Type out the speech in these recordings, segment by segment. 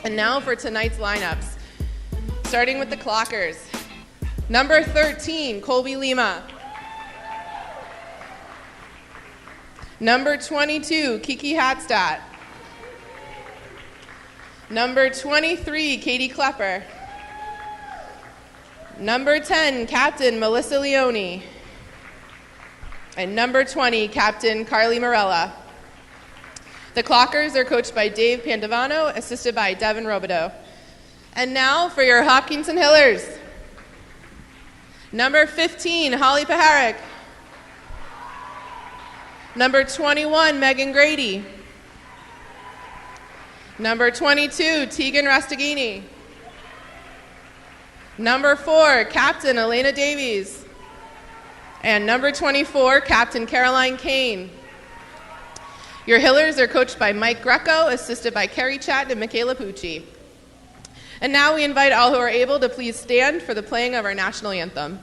And now for tonight's lineups. Starting with the Clockers. Number 13, Colby Lima. Number 22, Kiki Hadstadt. Number 23, Katie Klepper. Number 10, Captain Melissa Leone. And number 20, Captain Carly Morella. The Clockers are coached by Dave Pandavano, assisted by Devin Robideau. And now for your Hopkinton Hillers. Number 15, Holly Paharic. Number 21, Megan Grady. Number 22, Tegan Rastaghini. Number 4, Captain Elena Davies. And number 24, Captain Caroline Kane. Your Hillers are coached by Mike Greco, assisted by Carrie Chatt and Michaela Pucci. And now we invite all who are able to please stand for the playing of our national anthem.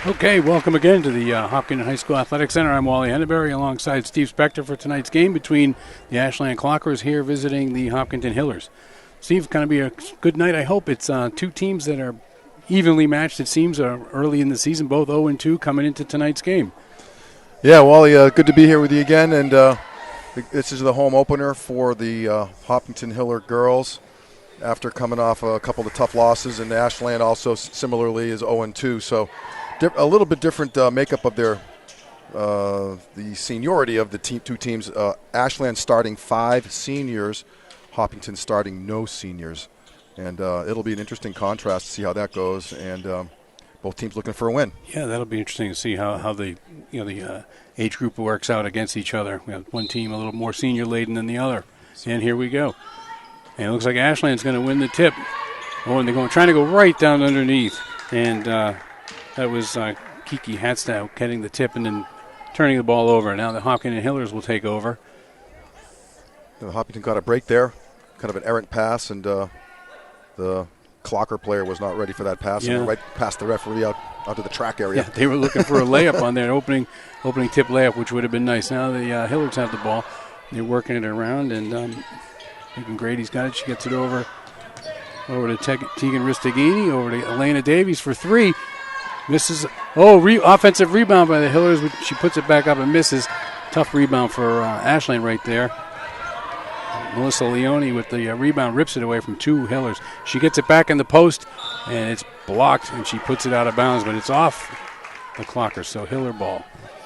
Okay, welcome again to the Hopkinton High School Athletic Center. I'm Wally Henneberry alongside Steve Spector for tonight's game between the Ashland Clockers here visiting the Hopkinton Hillers. Steve, going to be a good night. I hope it's two teams that are evenly matched, it seems, early in the season, both 0-2 coming into tonight's game. Yeah, Wally, good to be here with you again. And this is the home opener for the Hopkinton Hiller girls after coming off a couple of tough losses. And Ashland also similarly is 0-2. So a little bit different makeup of their the seniority of the two teams. Ashland starting 5 seniors, Hopkinton starting no seniors, and it'll be an interesting contrast to see how that goes. And both teams looking for a win. Yeah, that'll be interesting to see how the age group works out against each other. We have one team a little more senior laden than the other, and here we go. And it looks like Ashland's going to win the tip. Oh, and they're trying to go right down underneath, and. That was Kiki Hadstadt getting the tip and then turning the ball over. Now the Hopkinton Hillers will take over. Hopkinton got a break there, kind of an errant pass, and the Clocker player was not ready for that pass. Yeah. And right past the referee out to the track area. Yeah, they were looking for a layup on that opening tip layup, which would have been nice. Now the Hillers have the ball. They're working it around, and Megan Grady's got it. She gets it over to Tegan Rastaghini, over to Elena Davies for 3. Misses. Offensive rebound by the Hillers. She puts it back up and misses. Tough rebound for Ashland right there. Melissa Leone with the rebound rips it away from 2 Hillers. She gets it back in the post, and it's blocked, and she puts it out of bounds, but it's off the Clocker, so Hiller ball.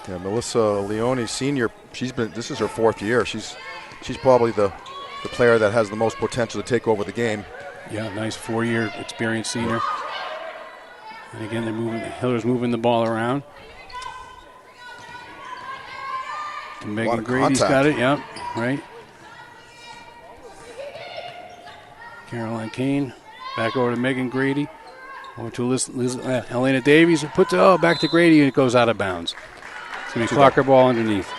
Yeah, Melissa Leone, senior, this is her 4th year. She's probably the player that has the most potential to take over the game. Yeah, nice 4-year experienced senior. And again, the Hillers moving the ball around. And Megan Grady's got it, yep, right. Caroline Kane, back over to Megan Grady. Over to Elena Davies. Puts it back to Grady, and it goes out of bounds. It's going to be Clocker ball underneath.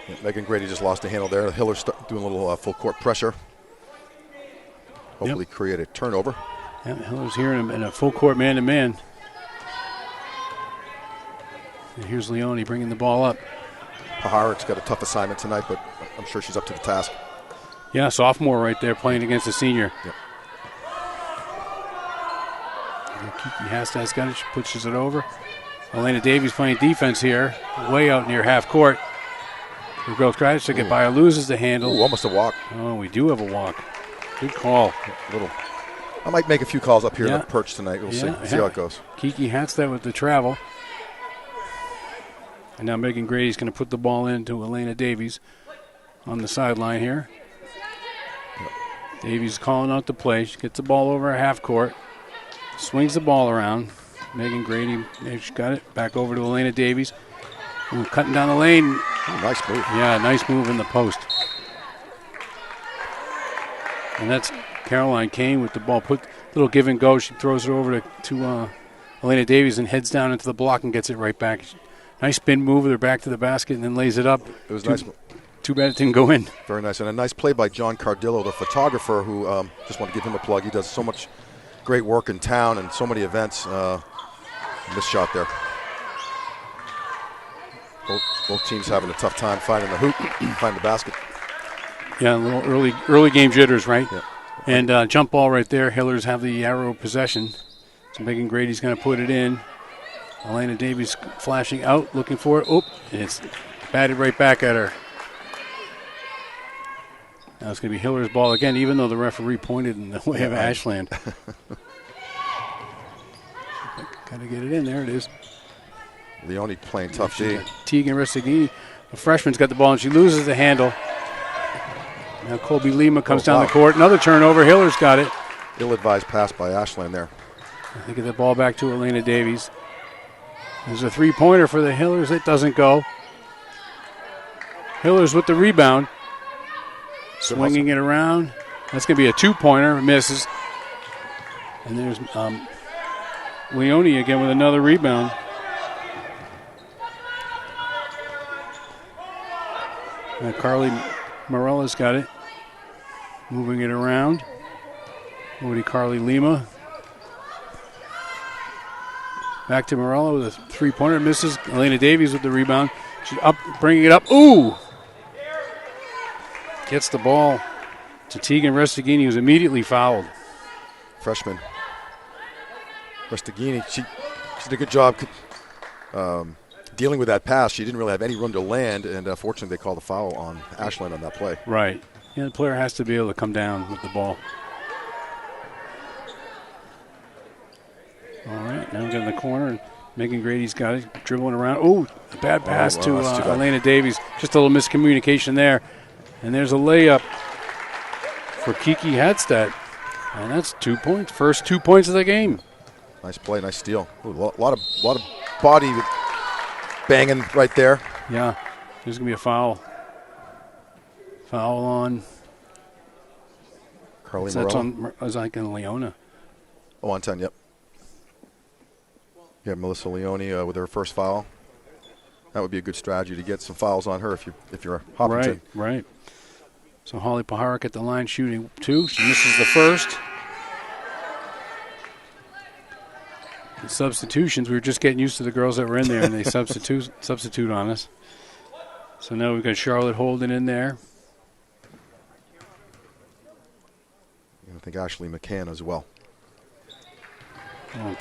Yeah, Megan Grady just lost the handle there. The Hillers doing a little full court pressure. Hopefully create a turnover. Yeah, Hillers here in a full court man-to-man. And here's Leone bringing the ball up. Paharik's got a tough assignment tonight, but I'm sure she's up to the task. Yeah, sophomore right there playing against a senior. Yep. Kiki Hastad's got it. She pushes it over. Elena Davies playing defense here, way out near half court. The girl tries to get by her, loses the handle. Ooh, almost a walk. Oh, we do have a walk. Good call. I might make a few calls up here in the perch tonight. We'll see how it goes. Kiki Hastad with the travel. And now Megan Grady's going to put the ball into Elena Davies on the sideline here. Davies calling out the play. She gets the ball over half court. Swings the ball around. Megan Grady, she's got it. Back over to Elena Davies. Ooh, cutting down the lane. Ooh, nice move. Yeah, nice move in the post. And that's Caroline Kane with the ball. Put little give and go. She throws it over to Elena Davies and heads down into the block and gets it right back. Nice spin move with her back to the basket and then lays it up. It was nice. Too bad it didn't go in. Very nice. And a nice play by John Cardillo, the photographer, who just want to give him a plug. He does so much great work in town and so many events. Missed shot there. Both teams having a tough time finding the hoop, finding the basket. Yeah, a little early game jitters, right? Yeah. And jump ball right there. Hillers have the arrow possession. So Megan Grady's going to put it in. Elena Davies flashing out, looking for it. Oop, and it's batted right back at her. Now it's going to be Hiller's ball again, even though the referee pointed in the way of Ashland. Got to get it in. There it is. Leone playing tough D. Tegan Restaghini, the freshman's got the ball, and she loses the handle. Now Colby Lima comes down the court. Another turnover. Hiller's got it. Ill-advised pass by Ashland there. They get the ball back to Elena Davies. There's a three-pointer for the Hillers. It doesn't go. Hillers with the rebound. Swinging it around. That's going to be a two-pointer. Misses. And there's Leone again with another rebound. Now Carly Morella's got it. Moving it around. Over to Carly Lima. Back to Morella with a three-pointer. Misses. Elena Davies with the rebound. She's up, bringing it up. Ooh! Gets the ball to Tegan Restaghini, who's immediately fouled. Freshman. Restaghini, she did a good job dealing with that pass. She didn't really have any room to land, and fortunately they called a foul on Ashland on that play. Right. Yeah, the player has to be able to come down with the ball. All right, now we got in the corner, and Megan Grady's got it, dribbling around. Oh, a bad pass to Elena Davies. Just a little miscommunication there. And there's a layup for Kiki Hastad. And that's 2 points. First 2 points of the game. Nice play, nice steal. Ooh, a lot of body banging right there. Yeah, there's going to be a foul. Foul on. Carly That's Morella. on Leona. Oh, on 10, yep. Yeah, Melissa Leone with her first foul. That would be a good strategy to get some fouls on her if you're Hopkinton. Right. So Holly Paharik at the line shooting two. She misses the first. The substitutions, we were just getting used to the girls that were in there, and they substitute on us. So now we've got Charlotte Holden in there. I think Ashley McCann as well.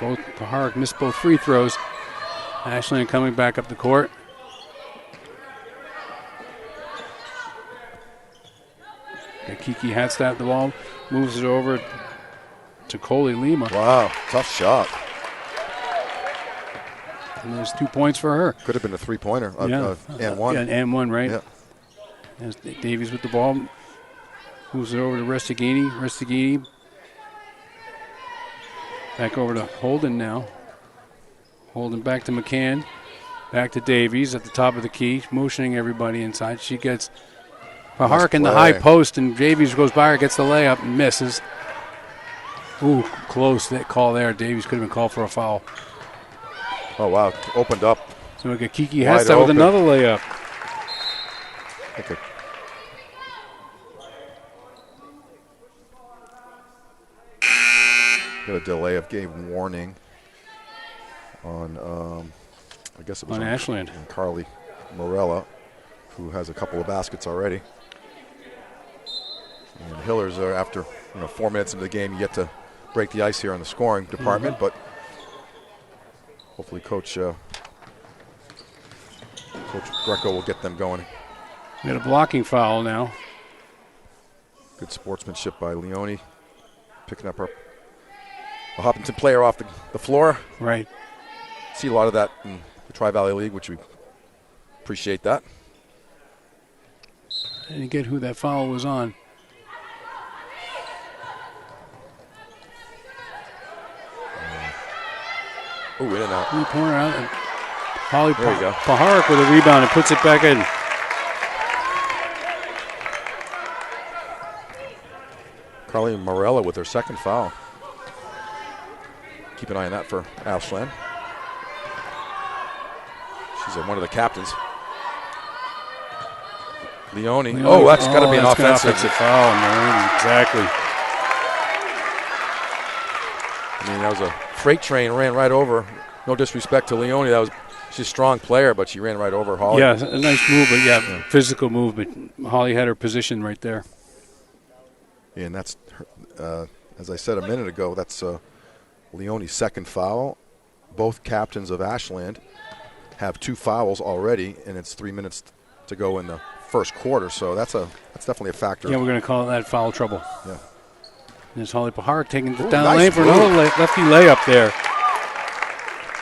Both Paharik missed both free throws. Ashland coming back up the court. Kiki Hastad the ball, moves it over to Coley Lima. Wow, tough shot. And there's 2 points for her. Could have been a three-pointer and one. And one, right? Yeah. There's Davies with the ball. Moves it over to Restaghini. Restaghini back over to Holden now. Holden back to McCann. Back to Davies at the top of the key, motioning everybody inside. She gets Paharik in the high post, and Davies goes by her, gets the layup, and misses. Ooh, close that call there. Davies could have been called for a foul. Oh, wow, opened up. So we got Kiki Hastad with another layup. Okay. Got a delay of game warning on, I guess it was on Ashland. On Carly Morella. who has a couple of baskets already. And the Hillers are after 4 minutes into the game, you get to break the ice here in the scoring department, but hopefully Coach Greco will get them going. We got a blocking foul now. Good sportsmanship by Leone, picking up a Hopkinton player off the floor. Right. See a lot of that in the Tri-Valley League, which we appreciate that. I didn't get who that foul was on. Oh, in and out. Three-pointer out. And Holly There you go. Paharik with a rebound and puts it back in. Carly Morella with her second foul. Keep an eye on that for Ashland. She's one of the captains. Leone. Oh, that's got to be an offensive foul, man. Exactly. I mean, that was a freight train, ran right over. No disrespect to Leone. She's a strong player, but she ran right over Holly. Yeah, a nice move, but physical move. But Holly had her position right there. And that's, as I said a minute ago, that's Leone's second foul. Both captains of Ashland have 2 fouls already, and it's 3 minutes to go in the first quarter. So that's definitely a factor. Yeah, we're going to call that foul trouble. Yeah. There's Holly Paharik taking it down the lane for another lefty layup there.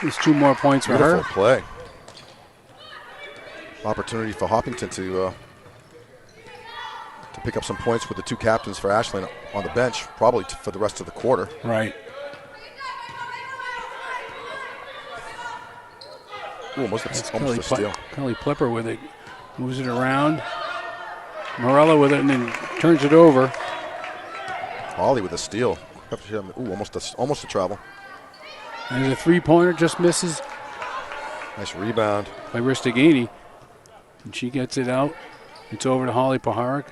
There's 2 more points for her. Beautiful play. Opportunity for Hopkinton to pick up some points with the 2 captains for Ashland on the bench, probably for the rest of the quarter. Right. Ooh, almost a steal. Kelly Plepper with it. Moves it around. Morella with it and then turns it over. Holly with a steal. Ooh, almost a travel. There's a 3-pointer, just misses. Nice rebound By Ristagini. And she gets it out. It's over to Holly Paharik.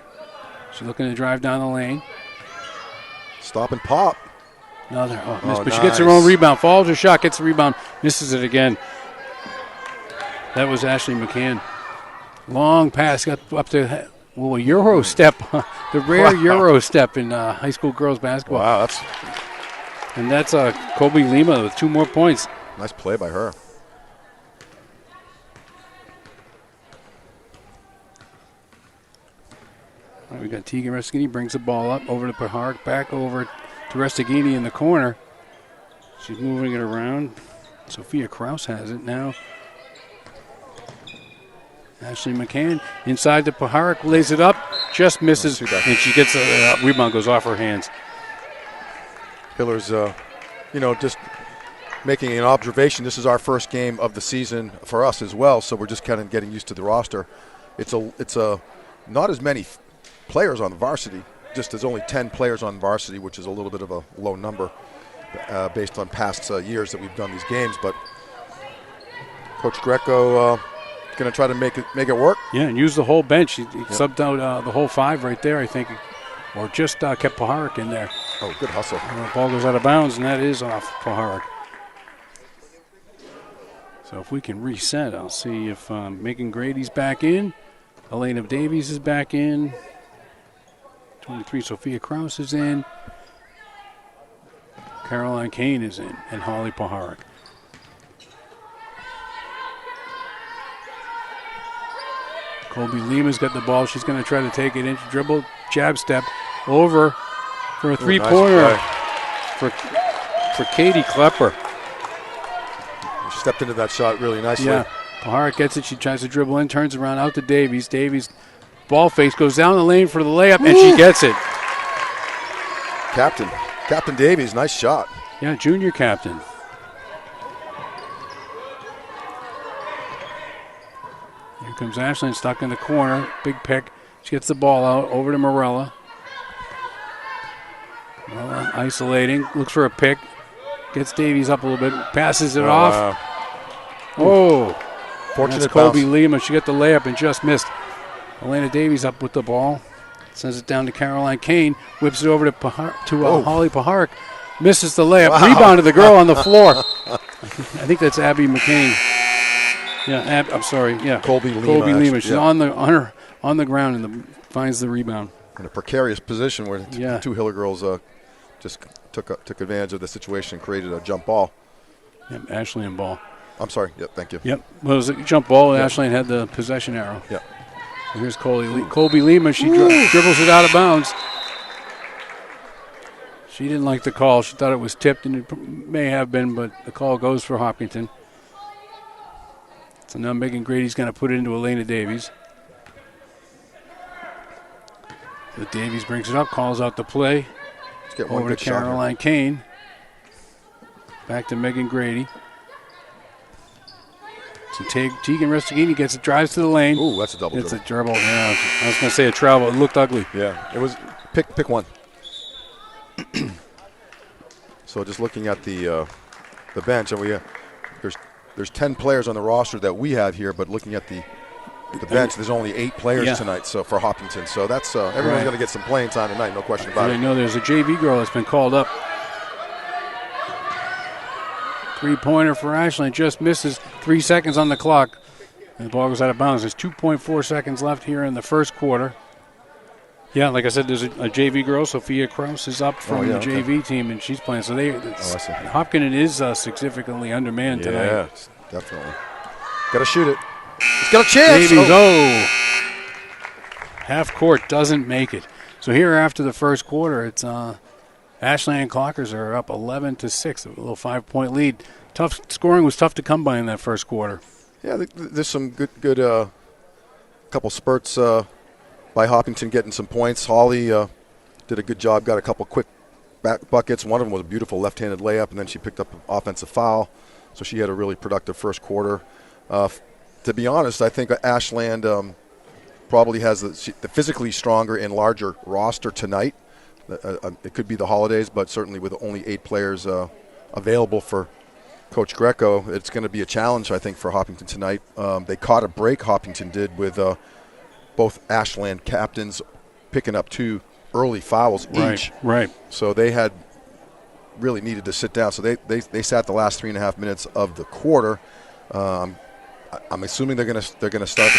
She's looking to drive down the lane. Stop and pop. Another miss, but nice. she gets her own rebound. Follows her shot, gets the rebound, misses it again. That was Ashley McCann. Long pass, got up to a Euro step. The rare Euro step in high school girls basketball. Wow, that's Colby Lima with 2 more points. Nice play by her. All right, we got Tegan Restagini, brings the ball up over to Paharik, back over to Restagini in the corner. She's moving it around. Sophia Kraus has it now. Ashley McCann inside to Paharik, lays it up, just misses, and she gets a rebound, goes off her hands. Hillers, just making an observation. This is our first game of the season for us as well, so we're just kind of getting used to the roster. It's not as many players on the varsity. Just there's only 10 players on varsity, which is a little bit of a low number based on past years that we've done these games. But Coach Greco going to try to make it work. Yeah, and use the whole bench. He subbed out the whole 5 right there, I think, or just kept Paharik in there. Oh, good hustle. The ball goes out of bounds, and that is off Paharik. So if we can reset, I'll see if Megan Grady's back in. Elena Davies is back in. 23, Sophia Kraus is in. Caroline Kane is in, and Holly Paharik. Colby Lima's got the ball. She's going to try to take it in. Dribble, jab step, over for a 3-pointer for Katie Klepper. She stepped into that shot really nicely. Yeah, Paharik gets it. She tries to dribble in, turns around, out to Davies. Davies, ball face, goes down the lane for the layup, and she gets it. Captain Davies, nice shot. Yeah, junior captain. Here comes Ashland, stuck in the corner. Big pick. She gets the ball out, over to Morella. Morella isolating, looks for a pick. Gets Davies up a little bit, passes it off. Wow. Oh, fortunate that's Colby bounce. Lima. She got the layup and just missed. Elena Davies up with the ball. Sends it down to Caroline Kane. Whips it over to Holly Paharik. Misses the layup. Wow. Rebound to the girl on the floor. I think that's Abby McCain. Yeah, I'm sorry. Yeah, Colby Lima. Colby Lima. She's yeah. on the ground and finds the rebound. In a precarious position where Yeah. two Hiller girls just took advantage of the situation and created a jump ball. Yep, Ashland ball. I'm sorry. Yep, thank you. Yep. Well, it was a jump ball, and Ashland had the possession arrow. Yeah. And here's Colby Lima. She dribbles it out of bounds. She didn't like the call. She thought it was tipped, and it may have been, but the call goes for Hopkinton. So now Megan Grady's going to put it into Elena Davies. So Davies brings it up, calls out the play. Let's get one Over to good shot Caroline Kane. Back to Megan Grady. So Tegan Restigini gets it, drives to the lane. Ooh, that's a double It's dribble. a dribble. Yeah, I was going to say a travel. It looked ugly. Yeah, it was. Pick one. So just looking at the bench, and there's 10 players on the roster that we have here, but looking at the bench, there's only 8 players tonight. So for Hopkinton, so that's everyone's going to get some playing time tonight, no question about I it. know there's a JV girl that's been called up. 3-pointer for Ashland just misses. 3 seconds on the clock. And the ball goes out of bounds. There's 2.4 seconds left here in the first quarter. Yeah, like I said, there's a JV girl, Sophia Kraus, is up from the JV team, and she's playing. So Hopkinton is significantly undermanned tonight. Yeah, definitely. Got to shoot it. He's got a chance. Davies, half court doesn't make it. So here after the first quarter, it's Ashland Clockers are up 11-6, a little 5-point lead. Tough scoring was tough to come by in that first quarter. Yeah, there's some good couple spurts by Hopkinton getting some points. Holly did a good job, got a couple quick back buckets. One of them was a beautiful left-handed layup, and then she picked up an offensive foul. So she had a really productive first quarter. To be honest, I think Ashland probably has the physically stronger and larger roster tonight. It could be the holidays, but certainly with only 8 players available for Coach Greco, it's going to be a challenge, I think, for Hopkinton tonight. They caught a break, Hopkinton did, with both Ashland captains picking up 2 early fouls each. Right. So they had really needed to sit down. So they sat the last 3.5 minutes of the quarter. I'm assuming they're going to start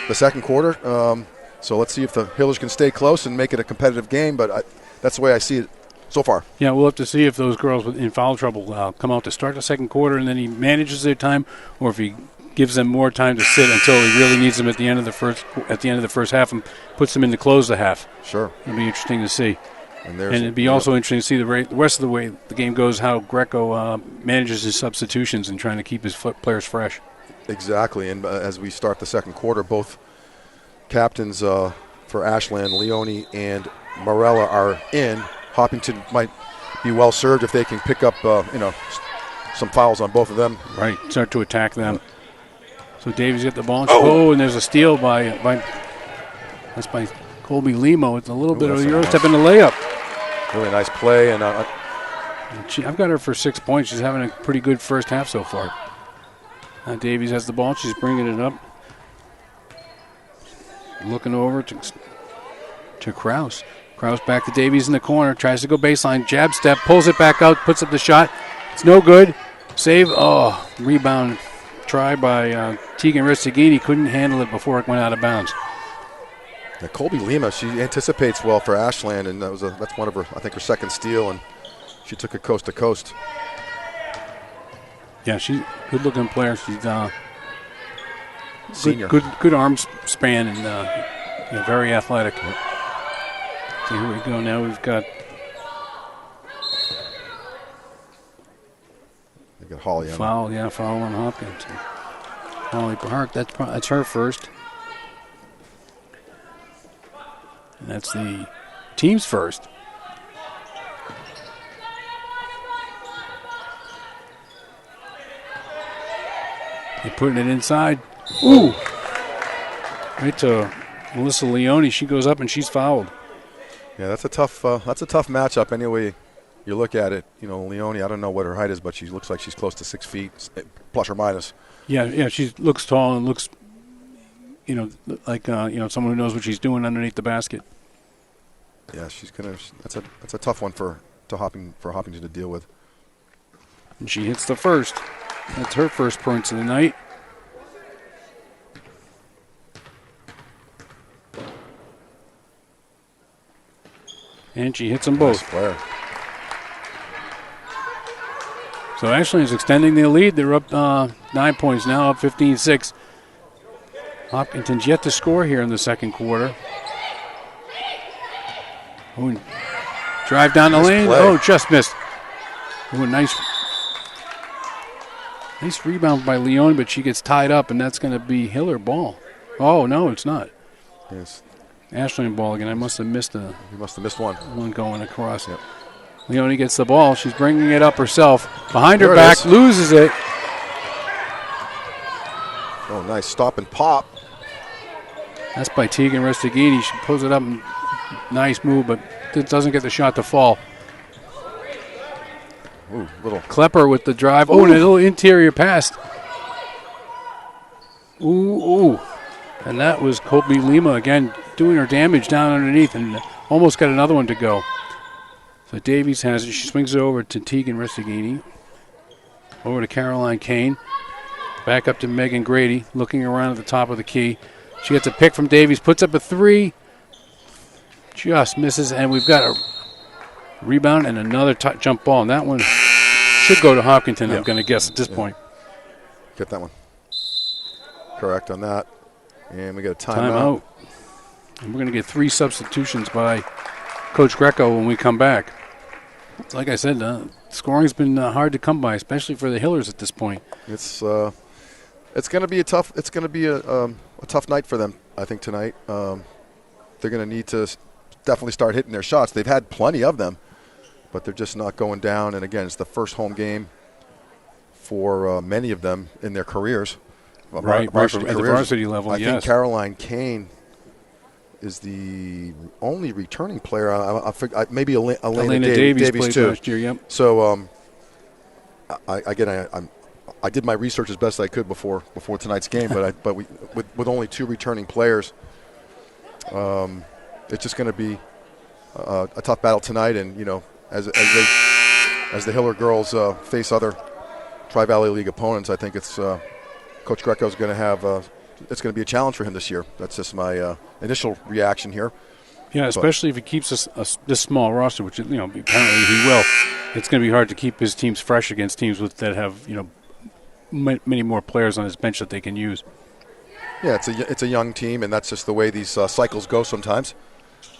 the second quarter. So let's see if the Hillers can stay close and make it a competitive game. But that's the way I see it so far. Yeah, we'll have to see if those girls in foul trouble come out to start the second quarter, and then he manages their time, or if he gives them more time to sit until he really needs them at the end of the first half and puts them in to close the half. Sure, it'll be interesting to see. And it'd be also interesting to see the rest of the way the game goes, how Greco manages his substitutions and trying to keep his players fresh. Exactly, and as we start the second quarter, both captains for Ashland, Leone and Morella, are in. Hopkinton might be well served if they can pick up, some fouls on both of them. Right, start to attack them. So Davies get the ball. And there's a steal by Colby Limo. It's a little bit of a Euro step in the layup. Really nice play, and I've got her for 6 points. She's having a pretty good first half so far. Davies has the ball. She's bringing it up. Looking over to Kraus. Kraus back to Davies in the corner. Tries to go baseline. Jab step. Pulls it back out. Puts up the shot. It's no good. Save. Rebound. Try by Tegan Restigini. Couldn't handle it before it went out of bounds. Now, Colby Lima, she anticipates well for Ashland, and that's one of her, I think, her second steal, and she took it coast to coast. Yeah, she's a good-looking player. She's senior. Good arm span and very athletic. Yep. So here we go. Now we've got Holly. Foul on Hopkins. Holly Park. That's her first. And that's the team's first. They're putting it inside. Ooh! Right to Melissa Leone. She goes up and she's fouled. Yeah, that's a tough matchup anyway you look at it. Leone, I don't know what her height is, but she looks like she's close to 6 feet, plus or minus. Yeah, she looks tall and looks, like someone who knows what she's doing underneath the basket. Yeah, that's a tough one for Hopkinton to deal with. And she hits the first. That's her first points of the night. And she hits them both. Nice player. So Ashland's extending their lead. They're up 9 points now, up 15-6. Hopkinton's yet to score here in the second quarter. Oh, drive down the lane. Play. Oh, just missed. Oh, nice rebound by Leone, but she gets tied up, and that's going to be Hiller ball. Oh, no, it's not. Yes. Ashland ball again. I must have missed You must have missed one. one going across. Yep. Leone gets the ball. She's bringing it up herself. Behind her There it back, is. loses it. Oh, nice stop and pop. That's by Tegan Restaghini. She pulls it up. Nice move, but it doesn't get the shot to fall. Ooh, little. Klepper with the drive. Oh, and a little interior pass. Ooh. And that was Kobe Lima again doing her damage down underneath and almost got another one to go. So Davies has it. She swings it over to Tegan Restaghini. Over to Caroline Kane. Back up to Megan Grady, looking around at the top of the key. She gets a pick from Davies, puts up a three. Just misses, and we've got a rebound and another jump ball. And that one should go to Hopkinton, I'm going to guess, at this point. Get that one. Correct on that. And we got a Timeout. And we're going to get 3 substitutions by Coach Greco when we come back. Like I said, scoring's been hard to come by, especially for the Hillers at this point. It's going to be a tough night for them, I think, tonight. They're going to need to definitely start hitting their shots. They've had plenty of them, but they're just not going down. And again, it's the first home game for many of them in their carees. Right, at the varsity level, I think Caroline Kane is the only returning player. Maybe Elena Davies played too. last year, yep. So, I did my research as best I could before tonight's game, but with only 2 returning players, it's just going to be a tough battle tonight. And as the Hiller girls face other Tri-Valley League opponents, I think it's Coach Greco's going to have. It's going to be a challenge for him this year. That's just my initial reaction here. Yeah, especially if he keeps this small roster, which apparently he will. It's going to be hard to keep his teams fresh against teams that have many more players on his bench that they can use. Yeah, it's a young team, and that's just the way these cycles go sometimes.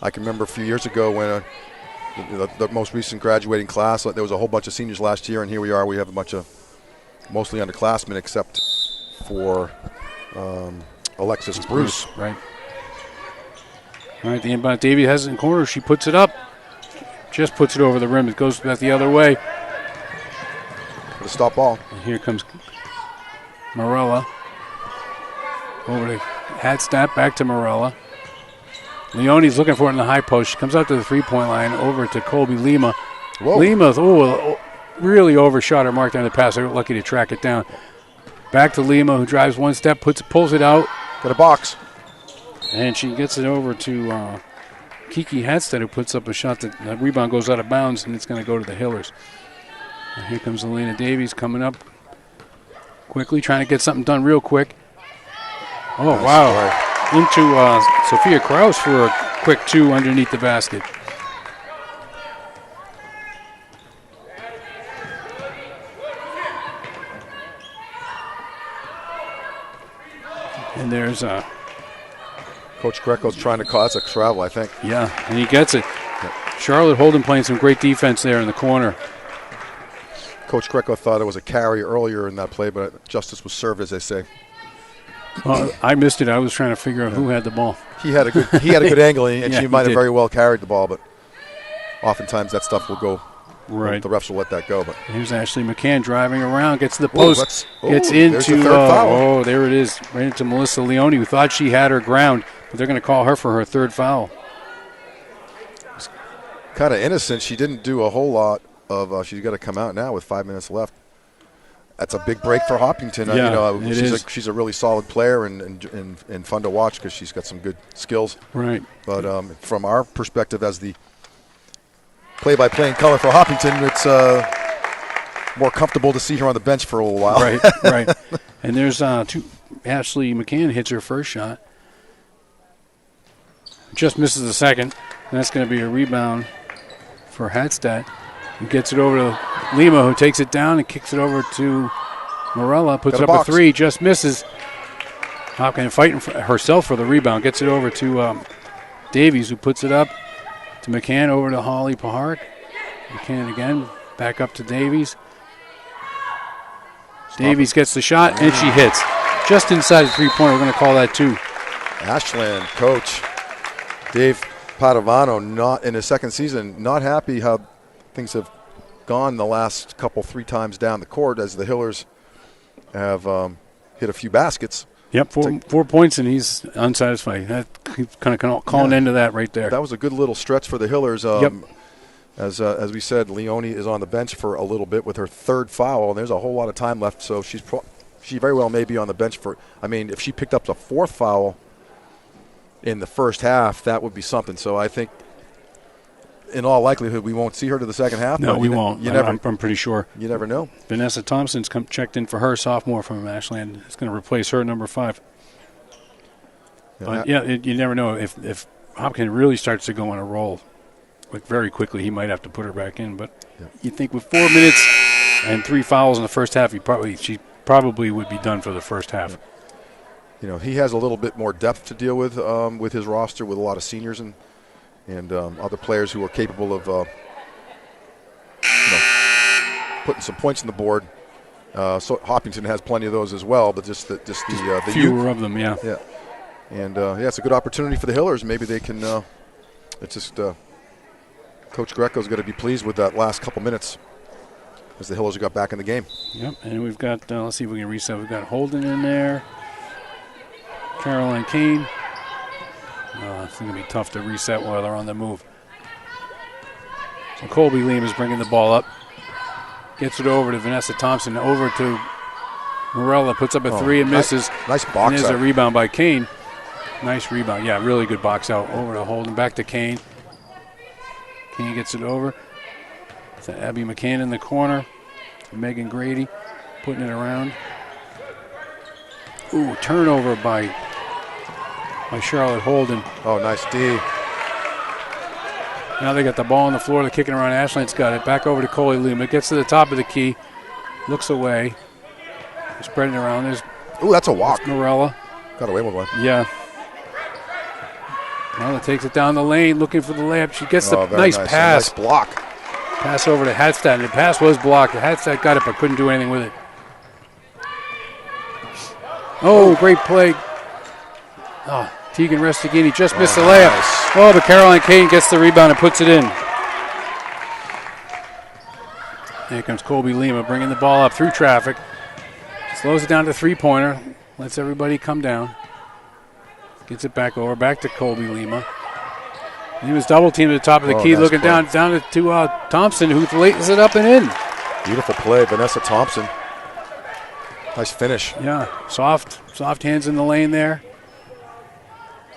I can remember a few years ago when the most recent graduating class, there was a whole bunch of seniors last year, and here we are. We have a bunch of mostly underclassmen, except for Alexis Bruce. Right. All right, the inbound. Davey has it in corner. She puts it up. Just puts it over the rim. It goes back the other way. For the stop ball. And here comes Morella. Over to Hadstadt, back to Morella. Leone's looking for it in the high post. She comes out to the three-point line, over to Colby Lima. Whoa. Lima, really overshot her mark down the pass. They were lucky to track it down. Back to Lima, who drives one step, pulls it out. Got a box. And she gets it over to Kiki Hadstead, who puts up a shot that rebound goes out of bounds, and it's going to go to the Hillers. And here comes Elena Davies coming up quickly, trying to get something done real quick. Oh, nice. Wow. Into Sophia Kraus for a quick 2 underneath the basket. And there's Coach Greco's trying to cause a travel, I think. Yeah, and he gets it. Charlotte Holden playing some great defense there in the corner. Coach Greco thought it was a carry earlier in that play, but justice was served, as they say. Well, I missed it. I was trying to figure out who had the ball. He had a good angle, and Yeah, she might have did. very well carried the ball, but oftentimes that stuff will go. Right. The refs will let that go. But here's Ashley McCann driving around, gets to the post, gets there's the into. third foul. Oh, there it is, right into Melissa Leone, who thought she had her ground, but they're going to call her for her third foul. Kind of innocent. She didn't do a whole lot of. She's got to come out now with 5 minutes left. That's a big break for Hopkinton. Yeah, she's a really solid player and fun to watch because she's got some good skills. Right. But from our perspective as the play-by-play in color for Hopkinton, it's more comfortable to see her on the bench for a little while. Right. And there's Ashley McCann hits her first shot. Just misses the second. And that's going to be a rebound for Hadstad. Who gets it over to Lima, who takes it down and kicks it over to Morella. Puts up a 3, just misses. Hopkins fighting for herself for the rebound. Gets it over to Davies, who puts it up to McCann, over to Holly Pahark. McCann again, back up to Davies. Davies gets the shot, and she hits. Just inside the three-pointer. We're going to call that 2. Ashland coach Dave Padovano, not in his second season, not happy how things have gone the last couple, 3 times down the court as the Hillers have hit a few baskets. Yep, 4 points, and he's unsatisfied. That kind of calling into that right there. That was a good little stretch for the Hillers. Yep. As we said, Leone is on the bench for a little bit with her 3rd foul, and there's a whole lot of time left, so she very well may be on the bench for. I mean, if she picked up the 4th foul in the first half, that would be something. So I think, in all likelihood, we won't see her to the second half. No, we won't. I'm pretty sure. You never know. Vanessa Thompson's checked in for her, sophomore from Ashland. It's going to replace her, number 5. But you never know if Hopkins really starts to go on a roll. Like very quickly, he might have to put her back in. But you think with 4 minutes and 3 fouls in the first half, she probably would be done for the first half. You know, he has a little bit more depth to deal with his roster, with a lot of seniors and other players who are capable of putting some points on the board. So Hopkinton has plenty of those as well, but just the fewer youth of them, yeah. Yeah, and it's a good opportunity for the Hillers. Maybe they can. It's just. Coach Greco's going to be pleased with that last couple minutes as the Hillers got back in the game. Yep, and we've got, let's see if we can reset. We've got Holden in there, Caroline Kane. It's going to be tough to reset while they're on the move. So Colby Leam is bringing the ball up. Gets it over to Vanessa Thompson, over to Morella, puts up a 3 and misses. Nice box and there's out. A rebound by Kane. Nice rebound. Yeah, really good box out. Over to Holden, back to Kane. Kane gets it over. It's Abby McCann in the corner. Megan Grady putting it around. Ooh, turnover by Charlotte Holden. Oh, nice D. Now they got the ball on the floor. They're kicking around. Ashland's got it. Back over to Coley Lima. Gets to the top of the key. Looks away. They're spreading it around. There's that's a walk. Morella. Got away with one. Yeah. Morella takes it down the lane, looking for the layup. She gets the nice pass. Nice block. Pass over to Hadstad, and the pass was blocked. Hadstad got it, but couldn't do anything with it. Oh, great play. Oh, Tegan Restaghini just missed the layup. Nice. Oh, but Caroline Kane gets the rebound and puts it in. Here comes Colby Lima bringing the ball up through traffic. Slows it down to three-pointer. Lets everybody come down. Gets it back over, back to Colby Lima. He was double-teamed at the top of the key, nice looking down to Thompson, who lays it up and in. Beautiful play, Vanessa Thompson. Nice finish. Yeah, soft hands in the lane there.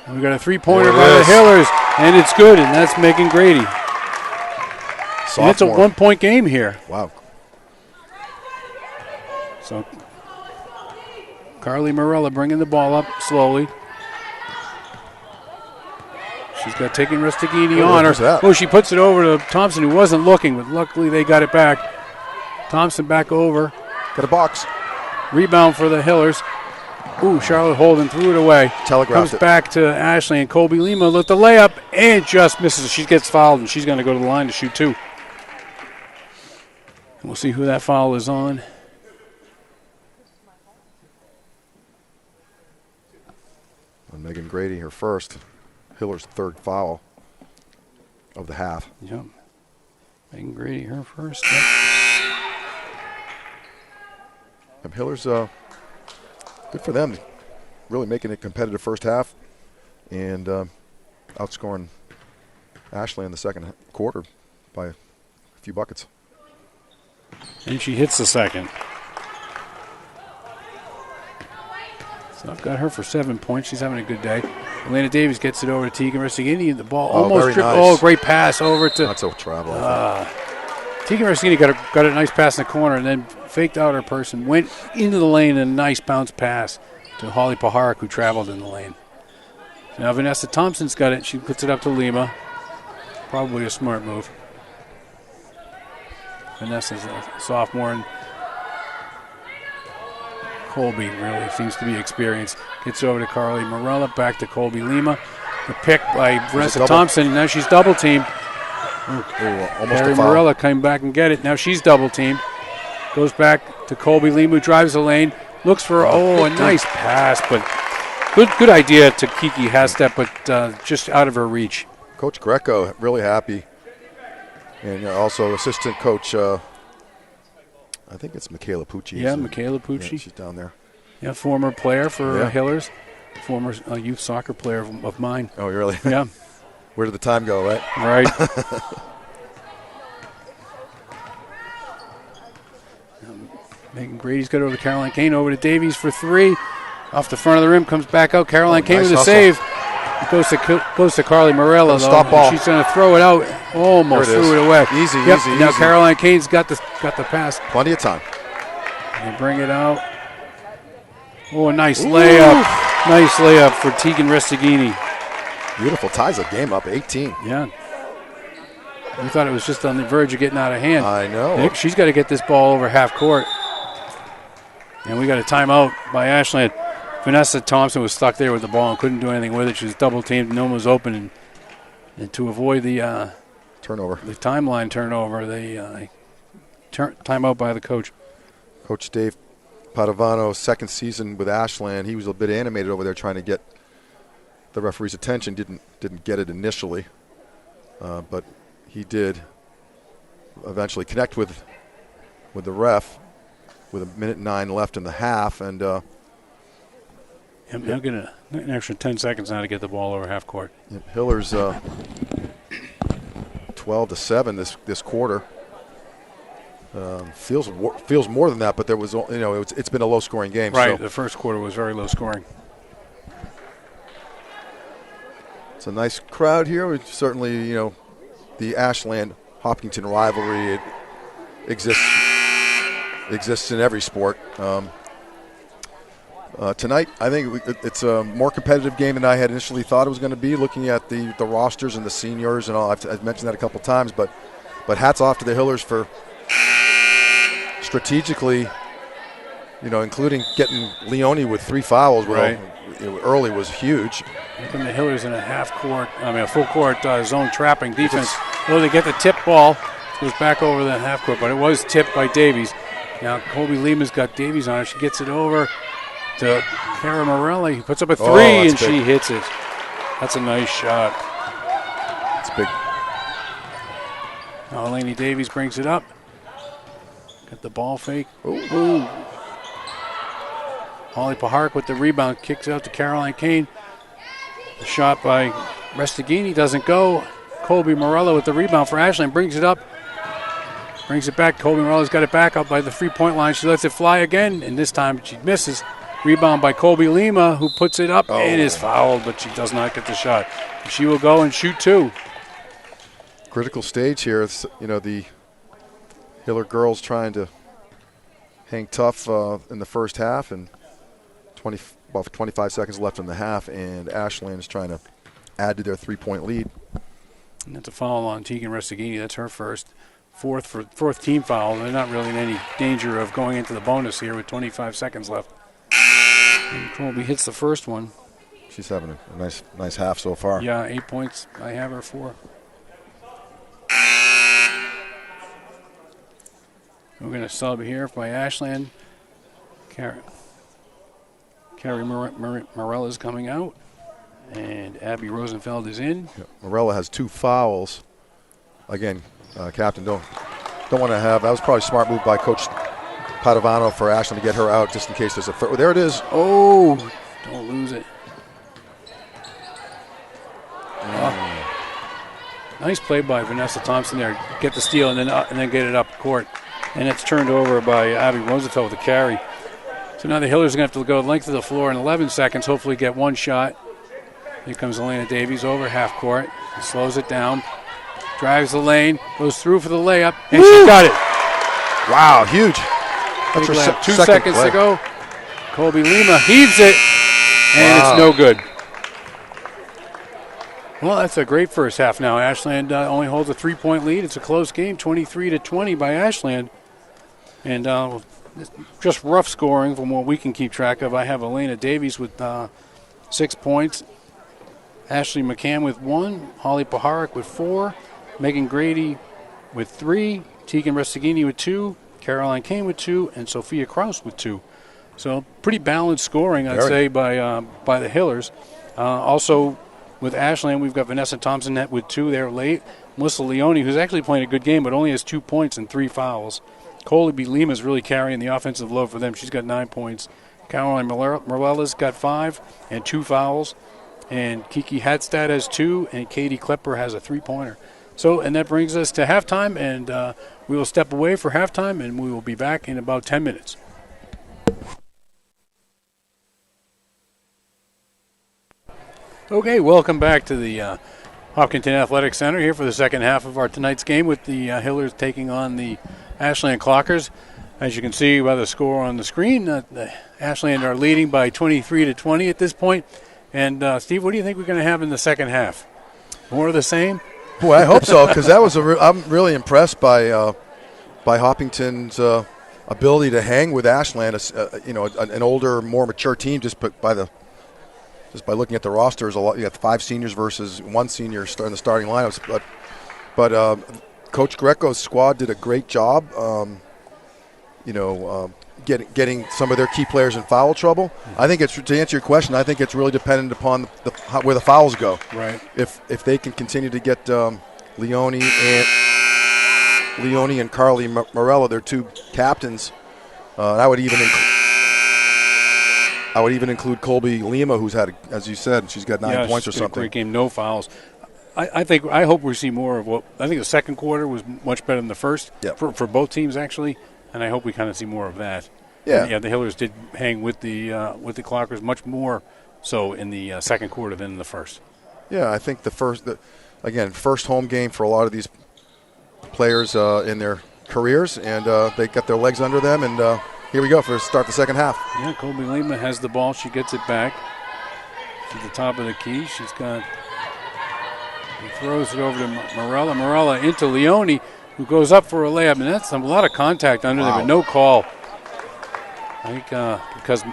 And we got a three-pointer by the Hillers, and it's good, and that's Megan Grady. And it's a one-point game here. Wow. So Carly Morella bringing the ball up slowly. She's got taking Restaghini on her. Oh, she puts it over to Thompson, who wasn't looking, but luckily they got it back. Thompson back over. Got a box. Rebound for the Hillers. Ooh, Charlotte Holden threw it away. Telegraphed Comes back to Ashley, and Colby Lima with the layup and just misses. She gets fouled, and she's going to go to the line to shoot 2. We'll see who that foul is on. And Megan Grady, her first. Hiller's third foul of the half. Yep. Megan Grady, her first. And Hiller's good for them. Really making a competitive first half and outscoring Ashley in the second quarter by a few buckets. And she hits the second. So I've got her for 7 points. She's having a good day. Elena Davies gets it over to Tegan Restaghini, and the ball almost tripped. Nice. Oh, great pass over to. That's a travel. Tegan Restaghini got a nice pass in the corner and then faked out her person, went into the lane, and a nice bounce pass to Holly Pahark, who traveled in the lane. Now Vanessa Thompson's got it. She puts it up to Lima. Probably a smart move. Vanessa's a sophomore, and Colby really seems to be experienced. Gets over to Carly Morella, back to Colby Lima. The pick by Vanessa Thompson. Now she's double teamed. Almost Carly Morella came back and get it. Now she's double teamed. Goes back to Colby Lima, who drives the lane. Looks for a nice pass, but good idea to Kiki Hastep, but just out of her reach. Coach Greco really happy, and also assistant coach. I think it's Michaela Pucci. Yeah, Michaela Pucci. Yeah, she's down there. Yeah, former player for Hillers, former youth soccer player of mine. Oh, really? Yeah. Where did the time go, right? Right. Megan Grady's got over to Caroline Kane, over to Davies for 3. Off the front of the rim, comes back out. Caroline Kane with a save. It goes to Carly Morella, though. Stop ball. She's going to throw it out. Almost threw it away. Easy. Now Caroline Kane's got the pass. Plenty of time. They bring it out. Oh, a nice layup. Nice layup for Tegan Restighini. Beautiful. Ties the game up, 18. Yeah. We thought it was just on the verge of getting out of hand. I know. She's got to get this ball over half court. And we got a timeout by Ashland. Vanessa Thompson was stuck there with the ball and couldn't do anything with it. She was double teamed. No one was open. And to avoid the turnover, the timeline turnover, they timeout by the coach. Coach Dave Padovano's second season with Ashland. He was a bit animated over there trying to get the referee's attention. Didn't get it initially, but he did eventually connect with the ref with 1:09 left in the half, and I'm going to an extra 10 seconds now to get the ball over half court. Hillers 12-7 this quarter. Feels more than that, but there was it's been a low scoring game. Right, so. The first quarter was very low scoring. It's a nice crowd here. Certainly, the Ashland Hopkinton rivalry exists in every sport. Tonight, I think it's a more competitive game than I had initially thought it was going to be. Looking at the rosters and the seniors and all, I've mentioned that a couple times, but hats off to the Hillers for strategically, including getting Leone with 3 fouls. Right. Early was huge. And the Hillers in a full court zone trapping defense. They get the tip ball. Goes back over the half court, but it was tipped by Davies. Now Colby Lima's got Davies on her. She gets it over to Cara Morelli. He puts up a 3 and she hits it. That's a nice shot. It's big. Now Eleni Davies brings it up. Got the ball fake. Ooh. Holly Pahark with the rebound. Kicks out to Caroline Kane. The shot by Restighini doesn't go. Colby Morella with the rebound for Ashland. Brings it up. Brings it back. Colby Morella's got it back up by the 3-point line. She lets it fly again, and this time she misses. Rebound by Colby Lima, who puts it up and is fouled, but she does not get the shot. She will go and shoot 2. Critical stage here. It's, the Hiller girls trying to hang tough in the first half, and 25 seconds left in the half, and Ashland is trying to add to their 3-point lead. And that's a foul on Tegan Restighini. That's her fourth team foul. They're not really in any danger of going into the bonus here with 25 seconds left. And Colby hits the first one. She's having a nice half so far. Yeah, 8 points. I have her 4. We're going to sub here by Ashland. Carrie Morella is coming out, and Abby Rosenfeld is in. Yeah, Morella has 2 fouls. Again, captain, don't want to have. That was probably a smart move by Coach Padovano for Ashland to get her out just in case there's a third. There it is. Oh, don't lose it. Nice play by Vanessa Thompson there. Get the steal and then get it up court. And it's turned over by Abby Rosenfeld with the carry. So now the Hillers are going to have to go the length of the floor in 11 seconds, hopefully get one shot. Here comes Elena Davies over half court. He slows it down. Drives the lane, goes through for the layup, and she got it. Wow, huge. That's her 2 seconds to go. Colby Lima heaves it, and it's no good. Well, that's a great first half now. Ashland only holds a 3-point lead. It's a close game, 23-20 by Ashland. And just rough scoring from what we can keep track of. I have Elena Davies with 6 points, Ashley McCann with 1, Holly Paharik with 4, Megan Grady with 3, Tegan Restaghini with 2, Caroline Kane with 2, and Sophia Kraus with 2. So pretty balanced scoring, I'd say, by the Hillers. Also, with Ashland, we've got Vanessa Thompson net with 2 there late. Melissa Leone, who's actually playing a good game, but only has 2 points and 3 fouls. Colby Lima's really carrying the offensive load for them. She's got 9 points. Caroline Morella's got 5 and 2 fouls. And Kiki Hadstad has 2, and Katie Klepper has a 3-pointer. So, and that brings us to halftime, and we will step away for halftime, and we will be back in about 10 minutes. Okay, welcome back to the Hopkinton Athletic Center here for the second half of our tonight's game with the Hillers taking on the Ashland Clockers. As you can see by the score on the screen, the Ashland are leading by 23-20 at this point. And Steve, what do you think we're going to have in the second half? More of the same? Boy, I hope so, because that was I'm really impressed by Hopkinton's ability to hang with Ashland. An older, more mature team just by looking at the rosters. You got 5 seniors versus 1 senior in the starting lineups. But Coach Greco's squad did a great job. Getting some of their key players in foul trouble. I think it's, to answer your question, I think it's really dependent upon where the fouls go. Right. If they can continue to get Leone and Carly Morella, their 2 captains, I would even include Colby Lima, who's had, as you said, she's got 9 points or something. Great game, no fouls. I hope we see more of what I think the second quarter was much better than the first for both teams actually, and I hope we kind of see more of that. Yeah, and, the Hillers did hang with the Clockers much more so in the second quarter than in the first. Yeah, I think first home game for a lot of these players in their careers, and they got their legs under them, and here we go for start the second half. Yeah, Colby Lima has the ball. She gets it back to the top of the key. He throws it over to Morella. Morella into Leone, who goes up for a layup, and that's a lot of contact under there, but no call. I think because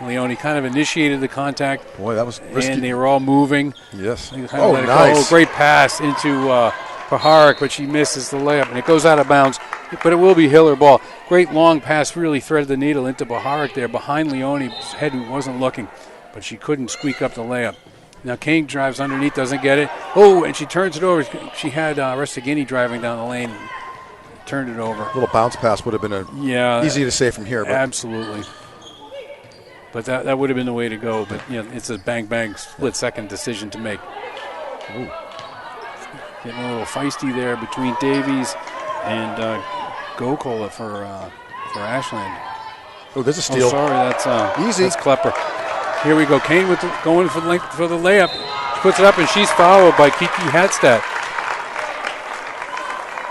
Leone kind of initiated the contact. Boy, that was risky. And they were all moving. Yes. Nice. Great pass into Paharik, but she misses the layup, and it goes out of bounds. But it will be Hiller ball. Great long pass, really threaded the needle into Paharik there behind Leone's head, who wasn't looking, but she couldn't squeak up the layup. Now Kane drives underneath, doesn't get it. Oh, and she turns it over. She had Restaghini driving down the lane, and turned it over. A little bounce pass would have been easy to say from here. But. Absolutely. But that would have been the way to go. But it's a bang split-second decision to make. Ooh. Getting a little feisty there between Davies and Gokola for Ashland. Oh, there's a steal. Oh, sorry, that's easy. That's Klepper. Here we go. Kane going for the layup. She puts it up, and she's fouled by Kiki Hadstad.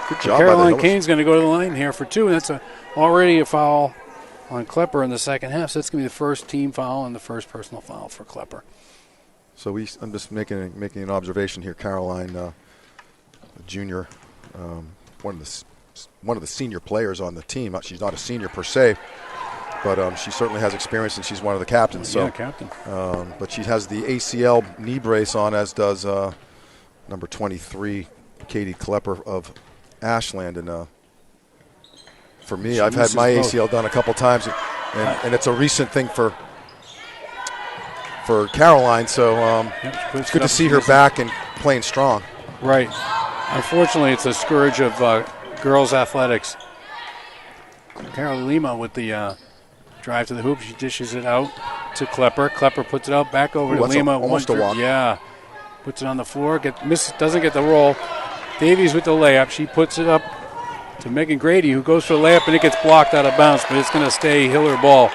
Good job. Caroline Kane's going to go to the line here for 2, and that's already a foul on Klepper in the second half. So that's going to be the first team foul and the first personal foul for Klepper. So I'm just making an observation here. Caroline, a junior, one of the senior players on the team. She's not a senior per se, but she certainly has experience, and she's one of the captains. So, captain. But she has the ACL knee brace on, as does number 23, Katie Klepper of Ashland. And for me, I've had my ACL done a couple times, and it's a recent thing for Caroline. So it's good to see her back and playing strong. Right. Unfortunately, it's a scourge of girls' athletics. Caroline Lima with the drive to the hoop. She dishes it out to Klepper. Klepper puts it out back over to Lima. Almost a walk. Yeah. Puts it on the floor. Doesn't get the roll. Davies with the layup. She puts it up to Megan Grady, who goes for the layup, and it gets blocked out of bounds, but it's going to stay Hiller ball.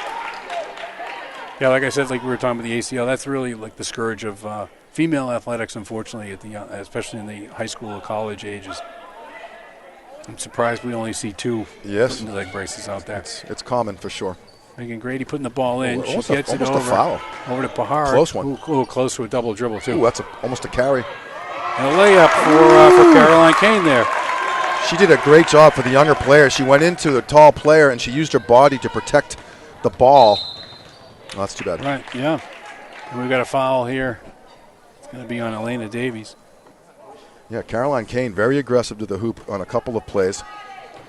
Yeah, like I said, like we were talking about the ACL, that's really like the scourge of female athletics, unfortunately, especially in the high school or college ages. I'm surprised we only see 2 yes leg braces out there. It's common for sure. Megan Grady putting the ball in. She Almost gets it a foul. over to Pahar. Close one. Close to a double dribble, too. Ooh, that's almost a carry. And a layup for Caroline Kane there. She did a great job for the younger player. She went into the tall player, and she used her body to protect the ball. Oh, that's too bad. Right, yeah. And we've got a foul here. It's going to be on Elena Davies. Yeah, Caroline Kane, very aggressive to the hoop on a couple of plays.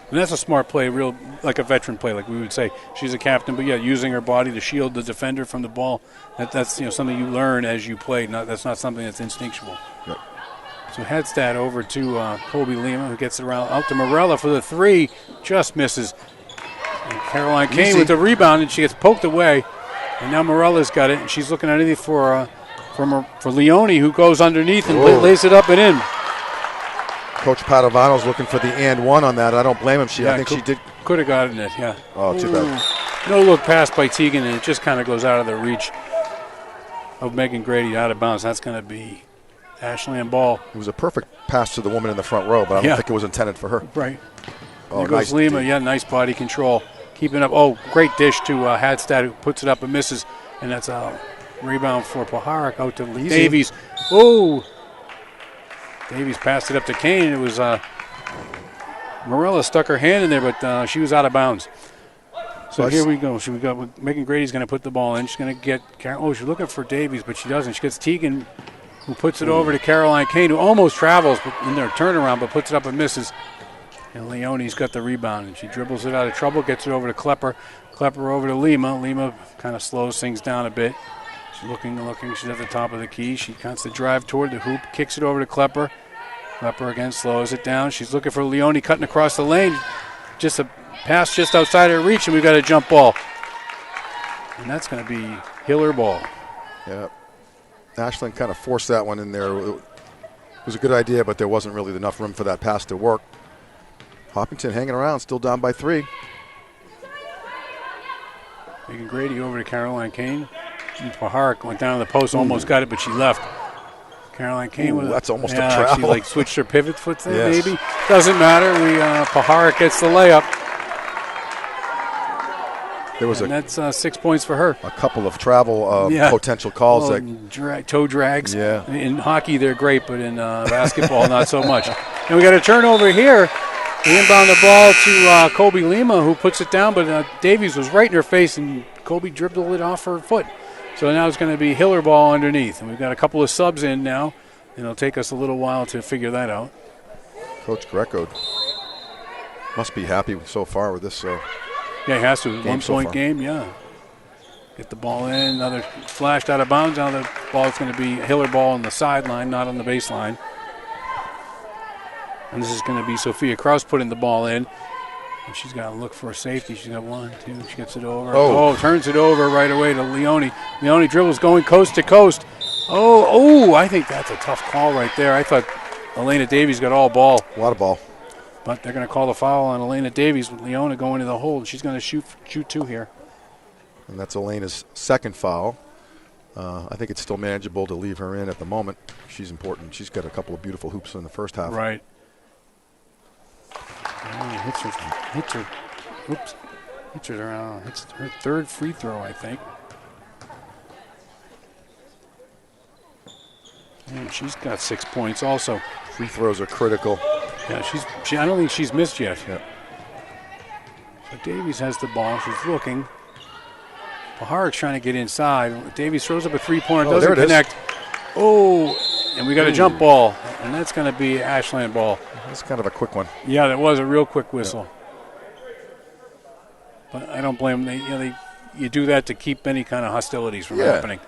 And that's a smart play, real like a veteran play, like we would say. She's a captain, but yeah, using her body to shield the defender from the ball. That's something you learn as you play. That's not something that's instinctual. Yep. So Hadstad over to Colby Lima, who gets it around out to Morella for the three, just misses. And Caroline Kane with the rebound, and she gets poked away. And now Morella's got it, and she's looking underneath for Leone, who goes underneath and lays it up and in. Coach Padovano's looking for the and one on that. I don't blame him. I think she did. Could have gotten it, yeah. Oh, too bad. No look pass by Teagan, and it just kind of goes out of the reach of Megan Grady, out of bounds. That's going to be Ashland ball. It was a perfect pass to the woman in the front row, but I don't think it was intended for her. Right. Oh, there goes Lima. Yeah, nice body control. Keeping up. Oh, great dish to Hadstad, who puts it up and misses. And that's a rebound for Paharik out to Davies. Oh! Davies passed it up to Kane. It was Morella stuck her hand in there, but she was out of bounds. So here we go. Megan Grady's going to put the ball in. She's going to get she's looking for Davies, but she doesn't. She gets Teagan, who puts it over to Caroline Kane, who almost travels in their turnaround, but puts it up and misses. And Leone's got the rebound, and she dribbles it out of trouble, gets it over to Klepper. Klepper over to Lima. Lima kind of slows things down a bit. She's looking. She's at the top of the key. She wants to drive toward the hoop, kicks it over to Klepper. Klepper again slows it down. She's looking for Leone cutting across the lane. Just a pass just outside her reach, and we've got a jump ball. And that's going to be Hiller ball. Yeah. Ashland kind of forced that one in there. It was a good idea, but there wasn't really enough room for that pass to work. Hopkinton hanging around, still down by 3. Megan Grady over to Caroline Kane. Paharik went down to the post, almost got it, but she left. Caroline Kane with that's almost a travel. She switched her pivot foot there, maybe. Doesn't matter. Paharik gets the layup. That's 6 points for her. A couple of travel potential calls. Toe drags. Yeah. In hockey, they're great, but in basketball, not so much. And we got a turnover here. They inbound the ball to Colby Lima, who puts it down, but Davies was right in her face, and Colby dribbled it off her foot. So now it's going to be Hiller ball underneath. And we've got a couple of subs in now, and it'll take us a little while to figure that out. Coach Greco must be happy so far with this. Yeah, he has to. 1 point game, yeah. Get the ball in. Another flashed out of bounds. Now the ball's going to be Hiller ball on the sideline, not on the baseline. And this is going to be Sophia Kraus putting the ball in. And she's got to look for a safety. She's got 1, 2. She gets it over. Turns it over right away to Leone. Leone dribbles going coast to coast. I think that's a tough call right there. I thought Elena Davies got all ball. A lot of ball. But they're going to call the foul on Elena Davies with Leone going to the hole. She's going to shoot 2 here. And that's Elena's second foul. I think it's still manageable to leave her in at the moment. She's important. She's got a couple of beautiful hoops in the first half. Right. Hits her around. Hits her third free throw, I think. And she's got 6 points also. Free throws are critical. Yeah, I don't think she's missed yet. Yeah. So Davies has the ball. She's looking. Paharik's trying to get inside. Davies throws up a three-pointer. Doesn't connect. And we got a jump ball. And that's going to be Ashland ball. That's kind of a quick one. Yeah, that was a real quick whistle. But I don't blame them. You do that to keep any kind of hostilities from happening.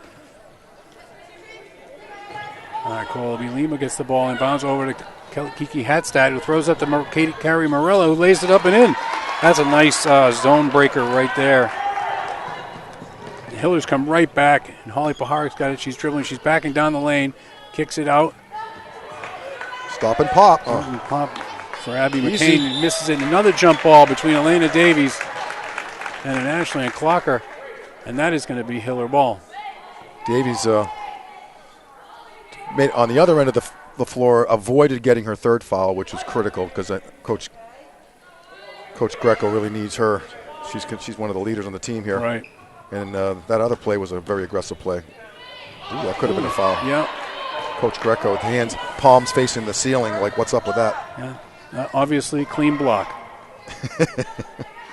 All right, Colby Lima gets the ball and bounds over to Kiki Hadstad, who throws up to Carrie Morella, who lays it up and in. That's a nice zone breaker right there. The Hillers come right back, and Holly Paharik's got it. She's dribbling. She's backing down the lane. Kicks it out. Stop and pop. Pop for Abby McCain. Misses it. Another jump ball between Elena Davies and an Ashland clocker. And that is going to be Hiller ball. Davies made on the other end of the floor, avoided getting her third foul, which was critical because Coach Greco really needs her She's one of the leaders on the team here. Right. And that other play was a very aggressive play. Ooh, that could have been a foul. Yeah. Coach Greco with hands, palms facing the ceiling. Like, what's up with that? Yeah. Obviously, clean block.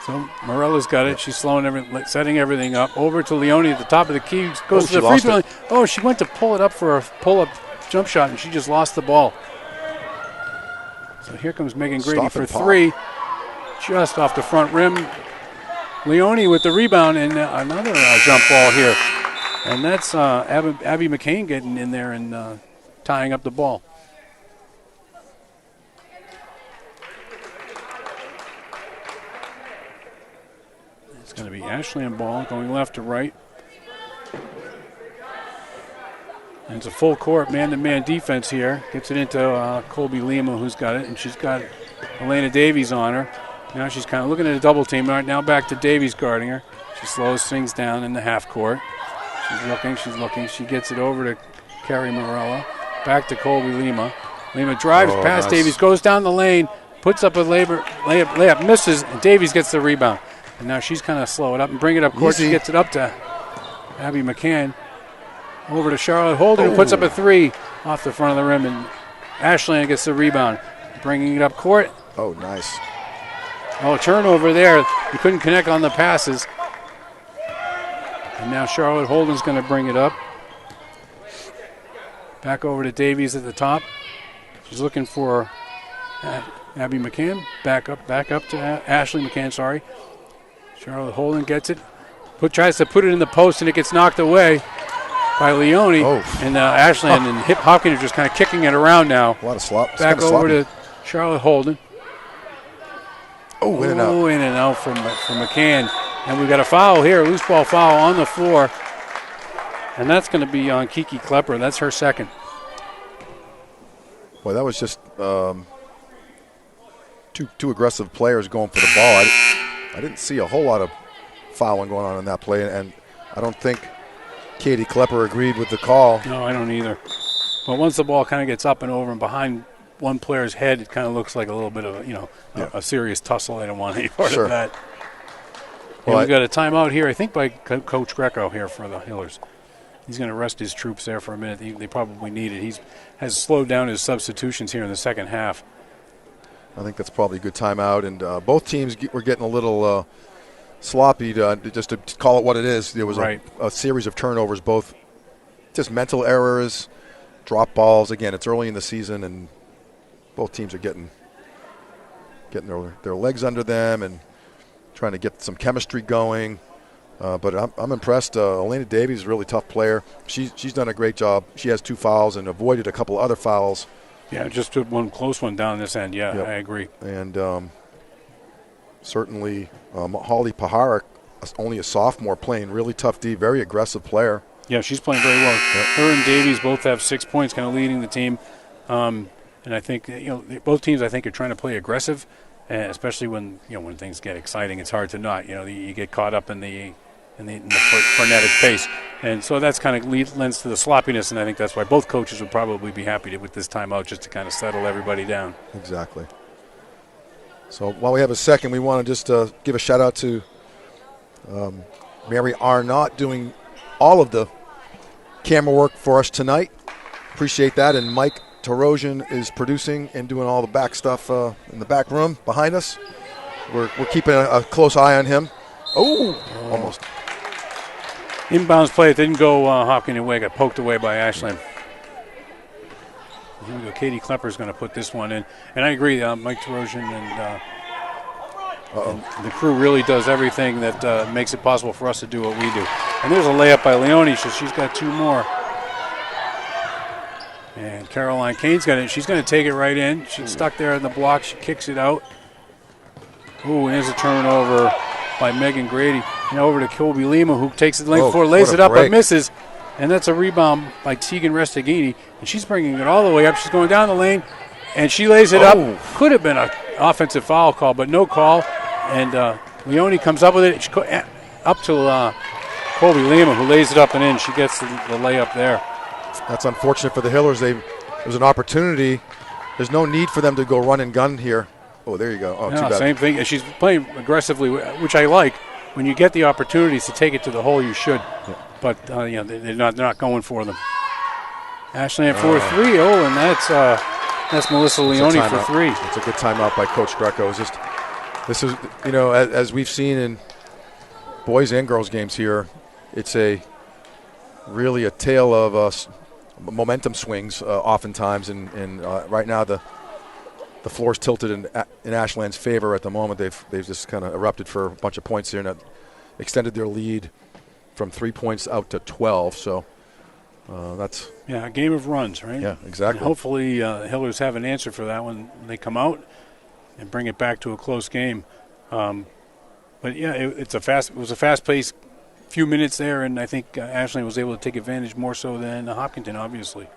So Morella's got it. She's setting everything up. Over to Leone at the top of the key. Goes to the free throw line. Oh, she went to pull it up for a pull-up jump shot, and she just lost the ball. So here comes Megan Grady for three. Just off the front rim. Leone with the rebound, and another jump ball here. And that's Abby McCain getting in there and tying up the ball. It's going to be Ashland ball going left to right. And it's a full court man-to-man defense here. Gets it into Colby Lima, who's got it, and she's got Elena Davies on her. Now she's kind of looking at a double team. Right now back to Davies guarding her. She slows things down in the half court. She's looking. She gets it over to Carrie Morella. Back to Colby Lima. Lima drives past Davies, goes down the lane, puts up a layup, misses, and Davies gets the rebound. And now she's kind of slow it up and bring it up court. She gets it up to Abby McCann. Over to Charlotte Holden, who puts up a three off the front of the rim, and Ashland gets the rebound. Bringing it up court. Oh, nice. Oh, turnover there. He couldn't connect on the passes. And now Charlotte Holden's going to bring it up. Back over to Davies at the top. She's looking for Abby McCann. Back up to Ashley McCann, sorry. Charlotte Holden gets it. Tries to put it in the post, and it gets knocked away by Leone. And Ashland and Hopkinton are just kind of kicking it around now. A lot of slop. Back over to Charlotte Holden. In and out. In and out from McCann. And we've got a foul here, loose ball foul on the floor. And that's going to be on Kiki Klepper. That's her second. Boy, that was just two aggressive players going for the ball. I didn't see a whole lot of fouling going on in that play, and I don't think Katie Klepper agreed with the call. No, I don't either. But once the ball kind of gets up and over and behind one player's head, it kind of looks like a little bit of a serious tussle. I don't want any part of that. Well, we've got a timeout here, I think, by Coach Greco here for the Hillers. He's going to rest his troops there for a minute. They probably need it. He has slowed down his substitutions here in the second half. I think that's probably a good timeout. And both teams were getting a little sloppy, just to call it what it is. There was a series of turnovers, both just mental errors, drop balls. Again, it's early in the season, and both teams are getting their legs under them and trying to get some chemistry going. But I'm impressed. Elena Davies is a really tough player. She's done a great job. She has 2 fouls and avoided a couple other fouls. Yeah, just took one close one down this end. Yeah, yep. I agree. And certainly Holly Paharik, only a sophomore, playing really tough D, very aggressive player. Yeah, she's playing very well. Yep. Her and Davies both have 6 points, kind of leading the team. And I think both teams are trying to play aggressive, especially when things get exciting. It's hard to not. You get caught up in the frenetic pace. And so that's kind of lends to the sloppiness, and I think that's why both coaches would probably be happy with this timeout, just to kind of settle everybody down. Exactly. So while we have a second, we want to just give a shout-out to Mary Arnott doing all of the camera work for us tonight. Appreciate that. And Mike Tarosian is producing and doing all the back stuff in the back room behind us. We're keeping a close eye on him. Almost. Inbounds play. It didn't go Hopkinton way. Got poked away by Ashland. Here we go. Katie Klepper is going to put this one in. And I agree, Mike Tarosian and the crew really does everything that makes it possible for us to do what we do. And there's a layup by Leone, so she's got 2 more. And Caroline Kane's got it. She's going to take it right in. She's stuck there in the block. She kicks it out. And there's a turnover by Megan Grady. And over to Colby Lima, who takes it length forward, lays it up, but misses. And that's a rebound by Tegan Restaghini. And she's bringing it all the way up. She's going down the lane, and she lays it up. Could have been an offensive foul call, but no call. And Leone comes up with it. Up to Colby Lima, who lays it up and in. She gets the layup there. That's unfortunate for the Hillers. There was an opportunity. There's no need for them to go run and gun here. Oh, there you go. Oh, No, too bad. same thing. She's playing aggressively, which I like. When you get the opportunities to take it to the hole, you should. Yeah. But they're not going for them. Ashland for 3. Oh, and that's Melissa Leone for 3. It's a good timeout by Coach Greco. This is as we've seen in boys and girls games here, it's really a tale of momentum swings oftentimes, and right now the floor's tilted in Ashland's favor at the moment. They've just kind of erupted for a bunch of points here and extended their lead from 3 points out to 12. So that's a game of runs, right? Yeah, exactly. And hopefully Hillers have an answer for that when they come out and bring it back to a close game. But yeah, it was a fast-paced few minutes there, and I think Ashland was able to take advantage more so than Hopkinton, obviously.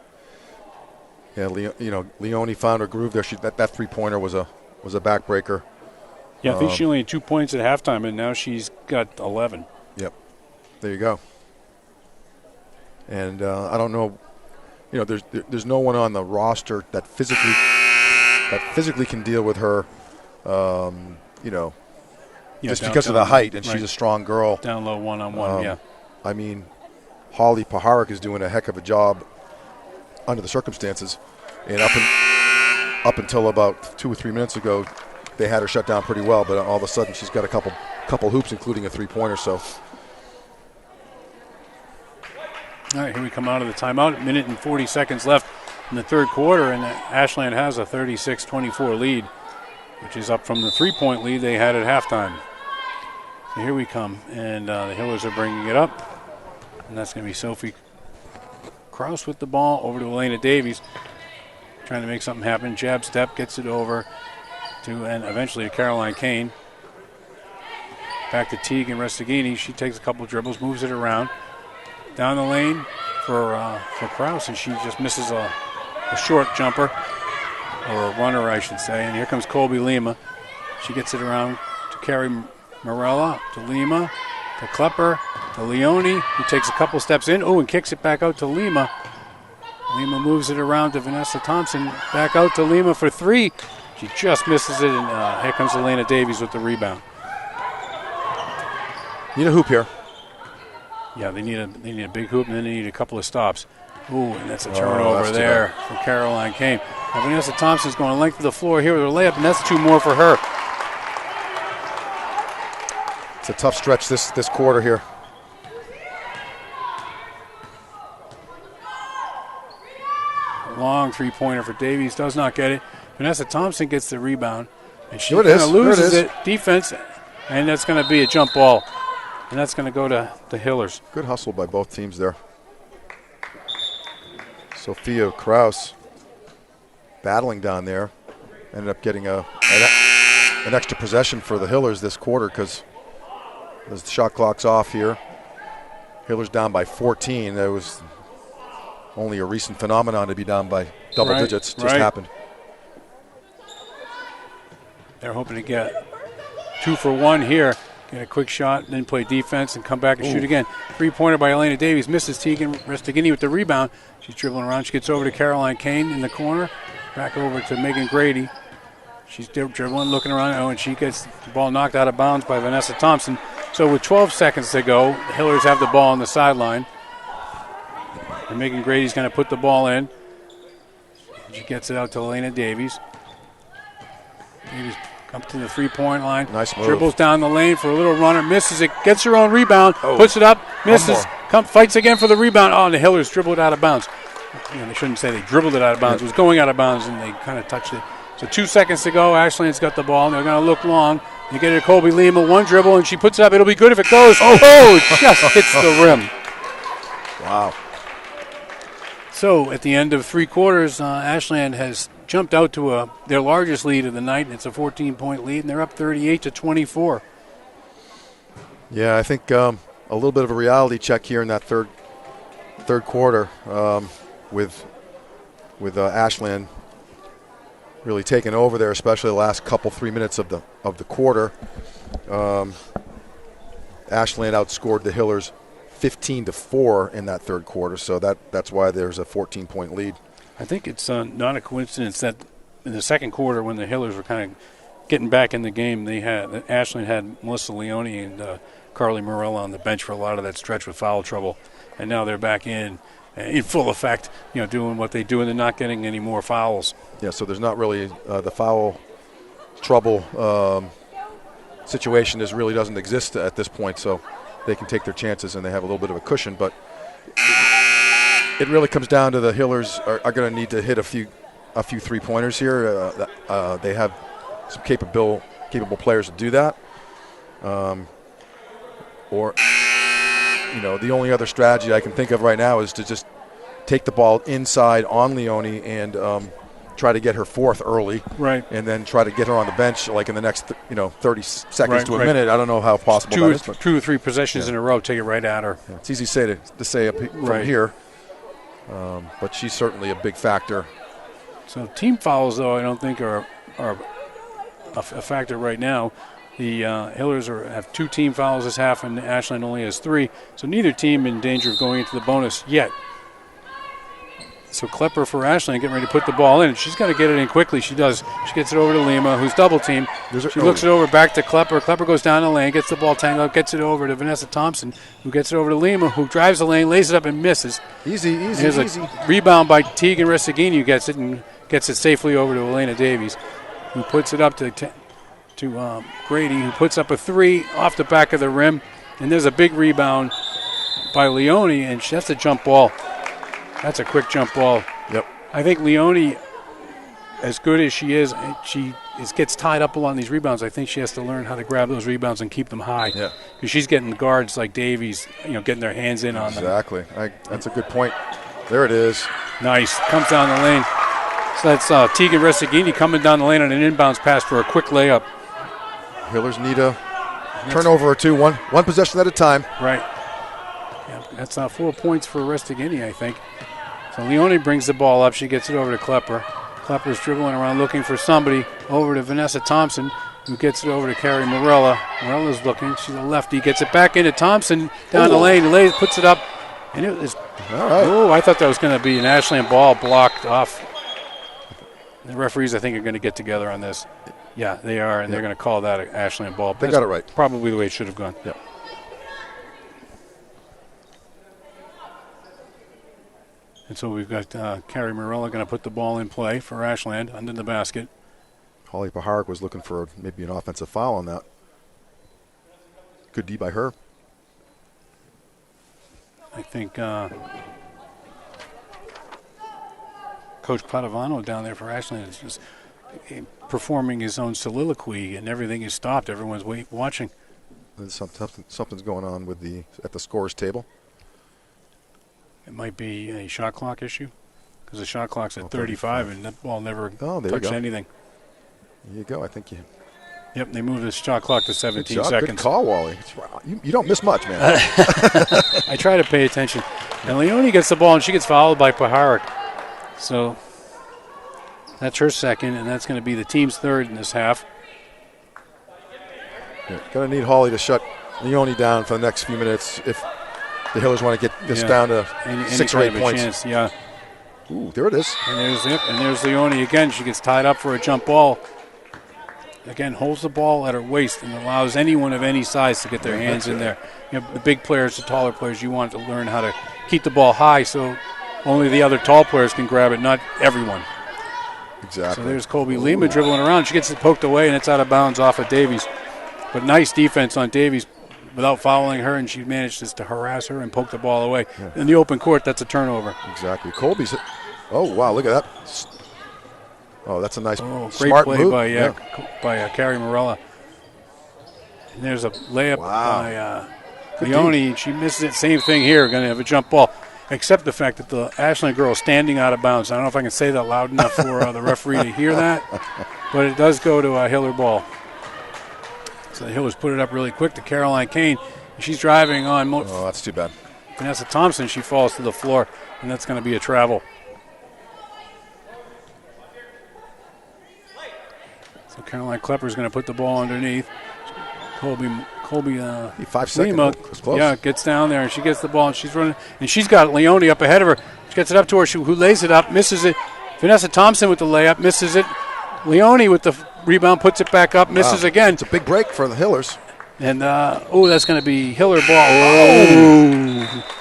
Yeah, Leone found her groove there. That three-pointer was a backbreaker. Yeah, I think she only had 2 points at halftime, and now she's got 11. Yep, there you go. And I don't know, there's no one on the roster that physically can deal with her. Just because of the height, and she's a strong girl. Down low one-on-one, I mean, Holly Paharik is doing a heck of a job under the circumstances. And up until about 2 or 3 minutes ago, they had her shut down pretty well. But all of a sudden, she's got a couple hoops, including a three-pointer. So, all right, here we come out of the timeout. 1:40 seconds left in the third quarter, and Ashland has a 36-24 lead, which is up from the 3-point lead they had at halftime. So here we come, and the Hillers are bringing it up, and that's going to be Sophie Kraus with the ball over to Elena Davies, trying to make something happen. Jab step, gets it over and eventually to Caroline Kane. Back to Teagan Restaghini. She takes a couple dribbles, moves it around down the lane for Kraus, and she just misses a short jumper, or a runner, I should say. And here comes Colby Lima. She gets it around to Carrie Morella, to Lima, to Klepper, to Leone, who takes a couple steps in. Oh, and kicks it back out to Lima. Lima moves it around to Vanessa Thompson. Back out to Lima for 3. She just misses it, and here comes Elena Davies with the rebound. Need a hoop here. Yeah, they need a big hoop, and then they need a couple of stops. Ooh, and that's a turnover there for Caroline Kane. Now Vanessa Thompson's going length of the floor here with her layup, and that's 2 more for her. It's a tough stretch this quarter here. Long three-pointer for Davies, does not get it. Vanessa Thompson gets the rebound, and she loses it. Defense, and that's going to be a jump ball, and that's going to go to the Hillers. Good hustle by both teams there. Sophia Kraus battling down there, ended up getting an extra possession for the Hillers this quarter because as the shot clock's off here, Hillers down by 14. That was only a recent phenomenon to be down by double digits. Just happened. They're hoping to get 2 for 1 here. Get a quick shot, then play defense and come back and shoot again. Three-pointer by Elena Davies. Misses Teagan Restaghini with the rebound. She's dribbling around. She gets over to Caroline Kane in the corner. Back over to Megan Grady. She's dribbling, looking around. Oh, and she gets the ball knocked out of bounds by Vanessa Thompson. So with 12 seconds to go, the Hillers have the ball on the sideline. And Megan Grady's going to put the ball in. She gets it out to Elena Davies. Davies up to the three-point line. Nice move. Dribbles down the lane for a little runner. Misses it. Gets her own rebound. Puts it up. Misses. Fights again for the rebound. Oh, and the Hillers dribbled out of bounds. They shouldn't say they dribbled it out of bounds. It was going out of bounds, and they kind of touched it. So 2 seconds to go. Ashland's got the ball, and they're going to look long. You get it to Colby Lima. 1 dribble, and she puts it up. It'll be good if it goes. It just hits the rim. Wow. So at the end of 3 quarters, Ashland has jumped out to their largest lead of the night. It's a 14-point lead, and they're up 38-24. Yeah, I think a little bit of a reality check here in that third quarter with Ashland really taking over there, especially the last 3 minutes of the quarter. Ashland outscored the Hillers 15-4 in that third quarter, so that's why there's a 14-point lead. I think it's not a coincidence that in the second quarter, when the Hillers were kind of getting back in the game, Ashland had Melissa Leone and Carly Morella on the bench for a lot of that stretch with foul trouble, and now they're back in full effect, doing what they do, and they're not getting any more fouls. Yeah, so there's not really the foul trouble situation really doesn't exist at this point, so they can take their chances and they have a little bit of a cushion, but it really comes down to the Hillers are going to need to hit a few three-pointers here. They have some capable players to do that. Or the only other strategy I can think of right now is to just take the ball inside on Leone and try to get her fourth early, right, and then try to get her on the bench like in the next 30 seconds to a minute. I don't know how possible that is. Two or three possessions in a row, take it right at her. Yeah, it's easy to say from here, but she's certainly a big factor. So team fouls, though, I don't think are a factor right now. The Hillers have 2 team fouls this half, and Ashland only has 3. So neither team in danger of going into the bonus yet. So Klepper for Ashland getting ready to put the ball in. And she's got to get it in quickly. She does. She gets it over to Lima, who's double teamed. She looks it over back to Klepper. Klepper goes down the lane, gets the ball tangled up, gets it over to Vanessa Thompson, who gets it over to Lima, who drives the lane, lays it up and misses. Easy. There's a rebound by Tegan Resegini, who gets it safely over to Elena Davies, who puts it up to Grady, who puts up a 3 off the back of the rim. And there's a big rebound by Leone, and that's a jump ball. That's a quick jump ball. Yep. I think Leone, as good as she is, gets tied up along these rebounds. I think she has to learn how to grab those rebounds and keep them high. Yeah. Because she's getting guards like Davies, getting their hands in on them. Exactly. That's a good point. There it is. Nice. Comes down the lane. So that's Tegan Resegini coming down the lane on an inbounds pass for a quick layup. Hillers need a turnover or two, one possession at a time. Right. Yeah, that's 4 points for Restegini, I think. So Leone brings the ball up. She gets it over to Klepper. Klepper's dribbling around looking for somebody. Over to Vanessa Thompson, who gets it over to Carrie Morella. Morella's looking. She's a lefty. Gets it back into Thompson down the lane. Puts it up. And it was, all right. Oh, I thought that was going to be an Ashland ball blocked off. The referees, I think, are going to get together on this. Yeah, they are, and they're going to call that an Ashland ball. They got it right. Probably the way it should have gone. Yep. And so we've got Carrie Morella going to put the ball in play for Ashland under the basket. Holly Paharik was looking for maybe an offensive foul on that. Good D by her. I think Coach Padovano down there for Ashland is just performing his own soliloquy, and everything is stopped. Everyone's watching. Something's going on at the scores table. It might be a shot clock issue, because the shot clock's at 35, and that ball never touched anything. There you go. I think you. Yep, they moved the shot clock to 17 seconds. Good call, Wally. You don't miss much, man. I try to pay attention. And Leone gets the ball, and she gets fouled by Paharik. So that's her second, and that's going to be the team's third in this half. Yeah, going to need Holly to shut Leone down for the next few minutes if the Hillers want to get this down to 6 or 8 points. Chance, yeah. Ooh, there it is. And there's Leone again. She gets tied up for a jump ball. Again, holds the ball at her waist and allows anyone of any size to get their hands in there. The big players, the taller players, you want to learn how to keep the ball high so only the other tall players can grab it, not everyone. Exactly. So there's Colby Lima dribbling around. She gets it poked away, and it's out of bounds off of Davies. But nice defense on Davies without fouling her, and she managed just to harass her and poke the ball away. Yeah. In the open court, that's a turnover. Exactly. Colby's – oh, wow, look at that. Oh, that's a nice smart play move. by Carrie Morella. And there's a layup by Leone. She misses it. Same thing here. Going to have a jump ball. Except the fact that the Ashland girl is standing out of bounds. I don't know if I can say that loud enough for the referee to hear that. But it does go to a Hiller ball. So the Hillers put it up really quick to Caroline Kane. She's driving on. Oh, that's too bad. Vanessa Thompson, she falls to the floor, and that's going to be a travel. So Caroline Klepper is going to put the ball underneath. Colby 5 seconds. Lima, close. Gets down there, and she gets the ball, and she's running. And she's got Leone up ahead of her. She gets it up to her, who lays it up, misses it. Vanessa Thompson with the layup, misses it. Leone with the rebound, puts it back up, misses again. It's a big break for the Hillers. And, that's going to be Hiller ball. Oh!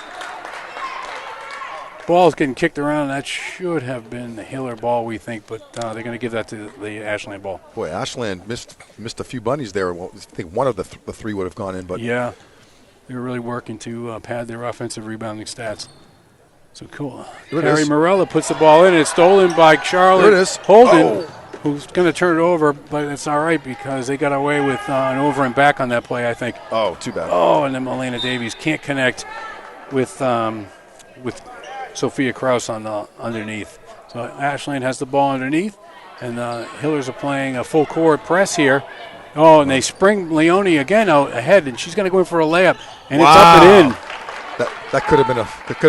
Ball's getting kicked around. That should have been the Hiller ball, we think, but they're going to give that to the Ashland ball. Boy, Ashland missed a few bunnies there. Well, I think one of the three would have gone in. But yeah, they were really working to pad their offensive rebounding stats. So cool. Harry Morella puts the ball in. It's stolen by Charlotte. There it is. Holden, who's going to turn it over, but it's all right because they got away with an over and back on that play, I think. Oh, too bad. Oh, and then Elena Davies can't connect with Sophia Kraus on the underneath. So Ashland has the ball underneath, and the Hillers are playing a full court press here. Oh, and they spring Leone again out ahead, and she's going to go in for a layup, and it's up and in. That could have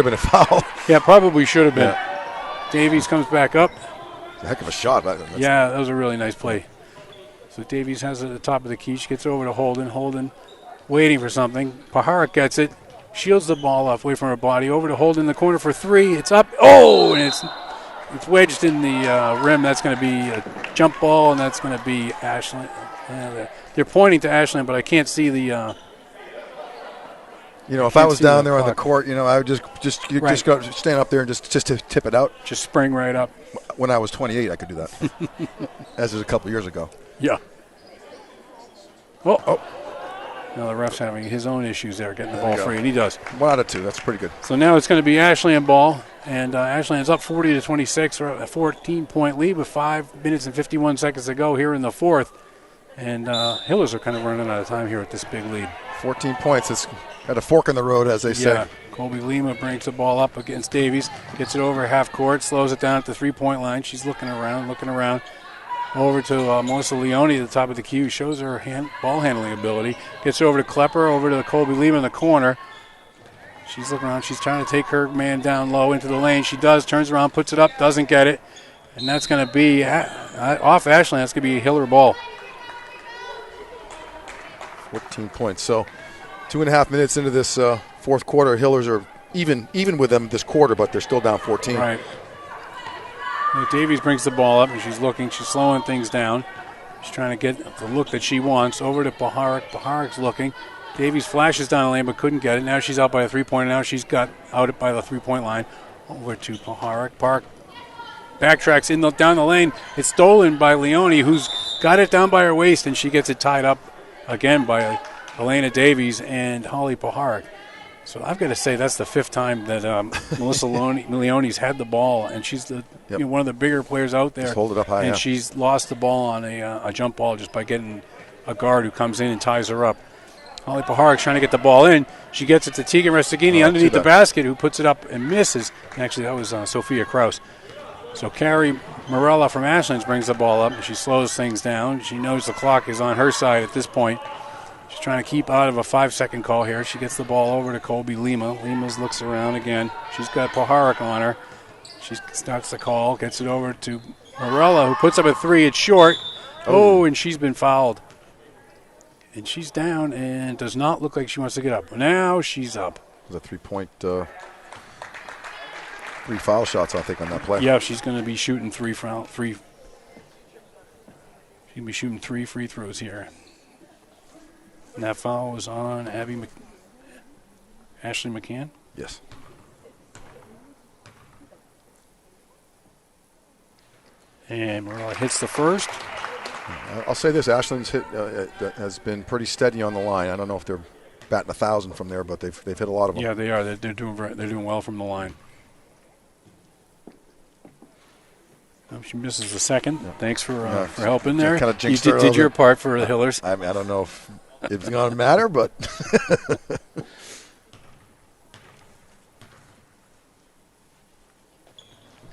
been a foul. Yeah, probably should have been. Yeah. Davies comes back up. It's a heck of a shot. Yeah, that was a really nice play. So Davies has it at the top of the key. She gets over to Holden. Holden waiting for something. Paharik gets it. Shields the ball off away from her body. Over to Holden in the corner for three. It's up. Oh, and it's wedged in the rim. That's going to be a jump ball, and that's going to be Ashland. They're pointing to Ashland, but I can't see the if I was down there on the court, I would just go stand up there and just to tip it out. Just spring right up. When I was 28, I could do that. As is a couple years ago. Yeah. Oh. Now the ref's having his own issues there, getting the ball free, and he does. 1 out of 2. That's pretty good. So now it's going to be Ashland ball, and Ashland's up 40-26, or a 14-point lead with 5 minutes and 51 seconds to go here in the fourth. And Hillers are kind of running out of time here with this big lead. 14 points. It's got a fork in the road, as they say. Yeah. Colby Lima brings the ball up against Davies, gets it over half court, slows it down at the three-point line. She's looking around. Over to Melissa Leone at the top of the key, who shows her ball handling ability. Gets over to Klepper, over to Colby Lima in the corner. She's looking around. She's trying to take her man down low into the lane. She does, turns around, puts it up, doesn't get it. And that's going to be off Ashland. That's going to be a Hiller ball. 14 points. So 2.5 minutes into this fourth quarter, Hillers are even with them this quarter, but they're still down 14. Right. Davies brings the ball up, and she's slowing things down. She's trying to get the look that she wants. Over to Paharik. Paharik's looking. Davies flashes down the lane but couldn't get it. Now she's out by a three-pointer. Now she's got out by the three-point line. Over to Paharik. Park backtracks down the lane. It's stolen by Leone, who's got it down by her waist, and she gets it tied up again by Elena Davies and Holly Paharik. So I've got to say that's the fifth time that Melissa Leone's had the ball, and she's one of the bigger players out there. Just hold it up high. And she's lost the ball on a jump ball just by getting a guard who comes in and ties her up. Holly Paharik's trying to get the ball in. She gets it to Tegan Restaghini underneath the basket, who puts it up and misses. And actually, that was Sophia Kraus. So Carrie Morella from Ashland brings the ball up, and she slows things down. She knows the clock is on her side at this point. She's trying to keep out of a 5-second call here. She gets the ball over to Colby Lima. Lima looks around again. She's got Paharik on her. She starts the call, gets it over to Morella, who puts up a three. It's short. Oh, and she's been fouled. And she's down and does not look like she wants to get up. Now she's up. It was a 3-point, 3 foul shots, I think, on that play. Yeah, she's going to be shooting three. She's going to be shooting 3 free throws here. And that foul was on Ashley McCann? Yes. And Morella hits the first. I'll say this, Ashland's hit has been pretty steady on the line. I don't know if they're batting 1,000 from there, but they've hit a lot of them. Yeah, they are. They're doing well from the line. She misses the second. Yeah. Thanks for helping there. Kind of you did your part for the Hillers. I don't know if it's going to matter, but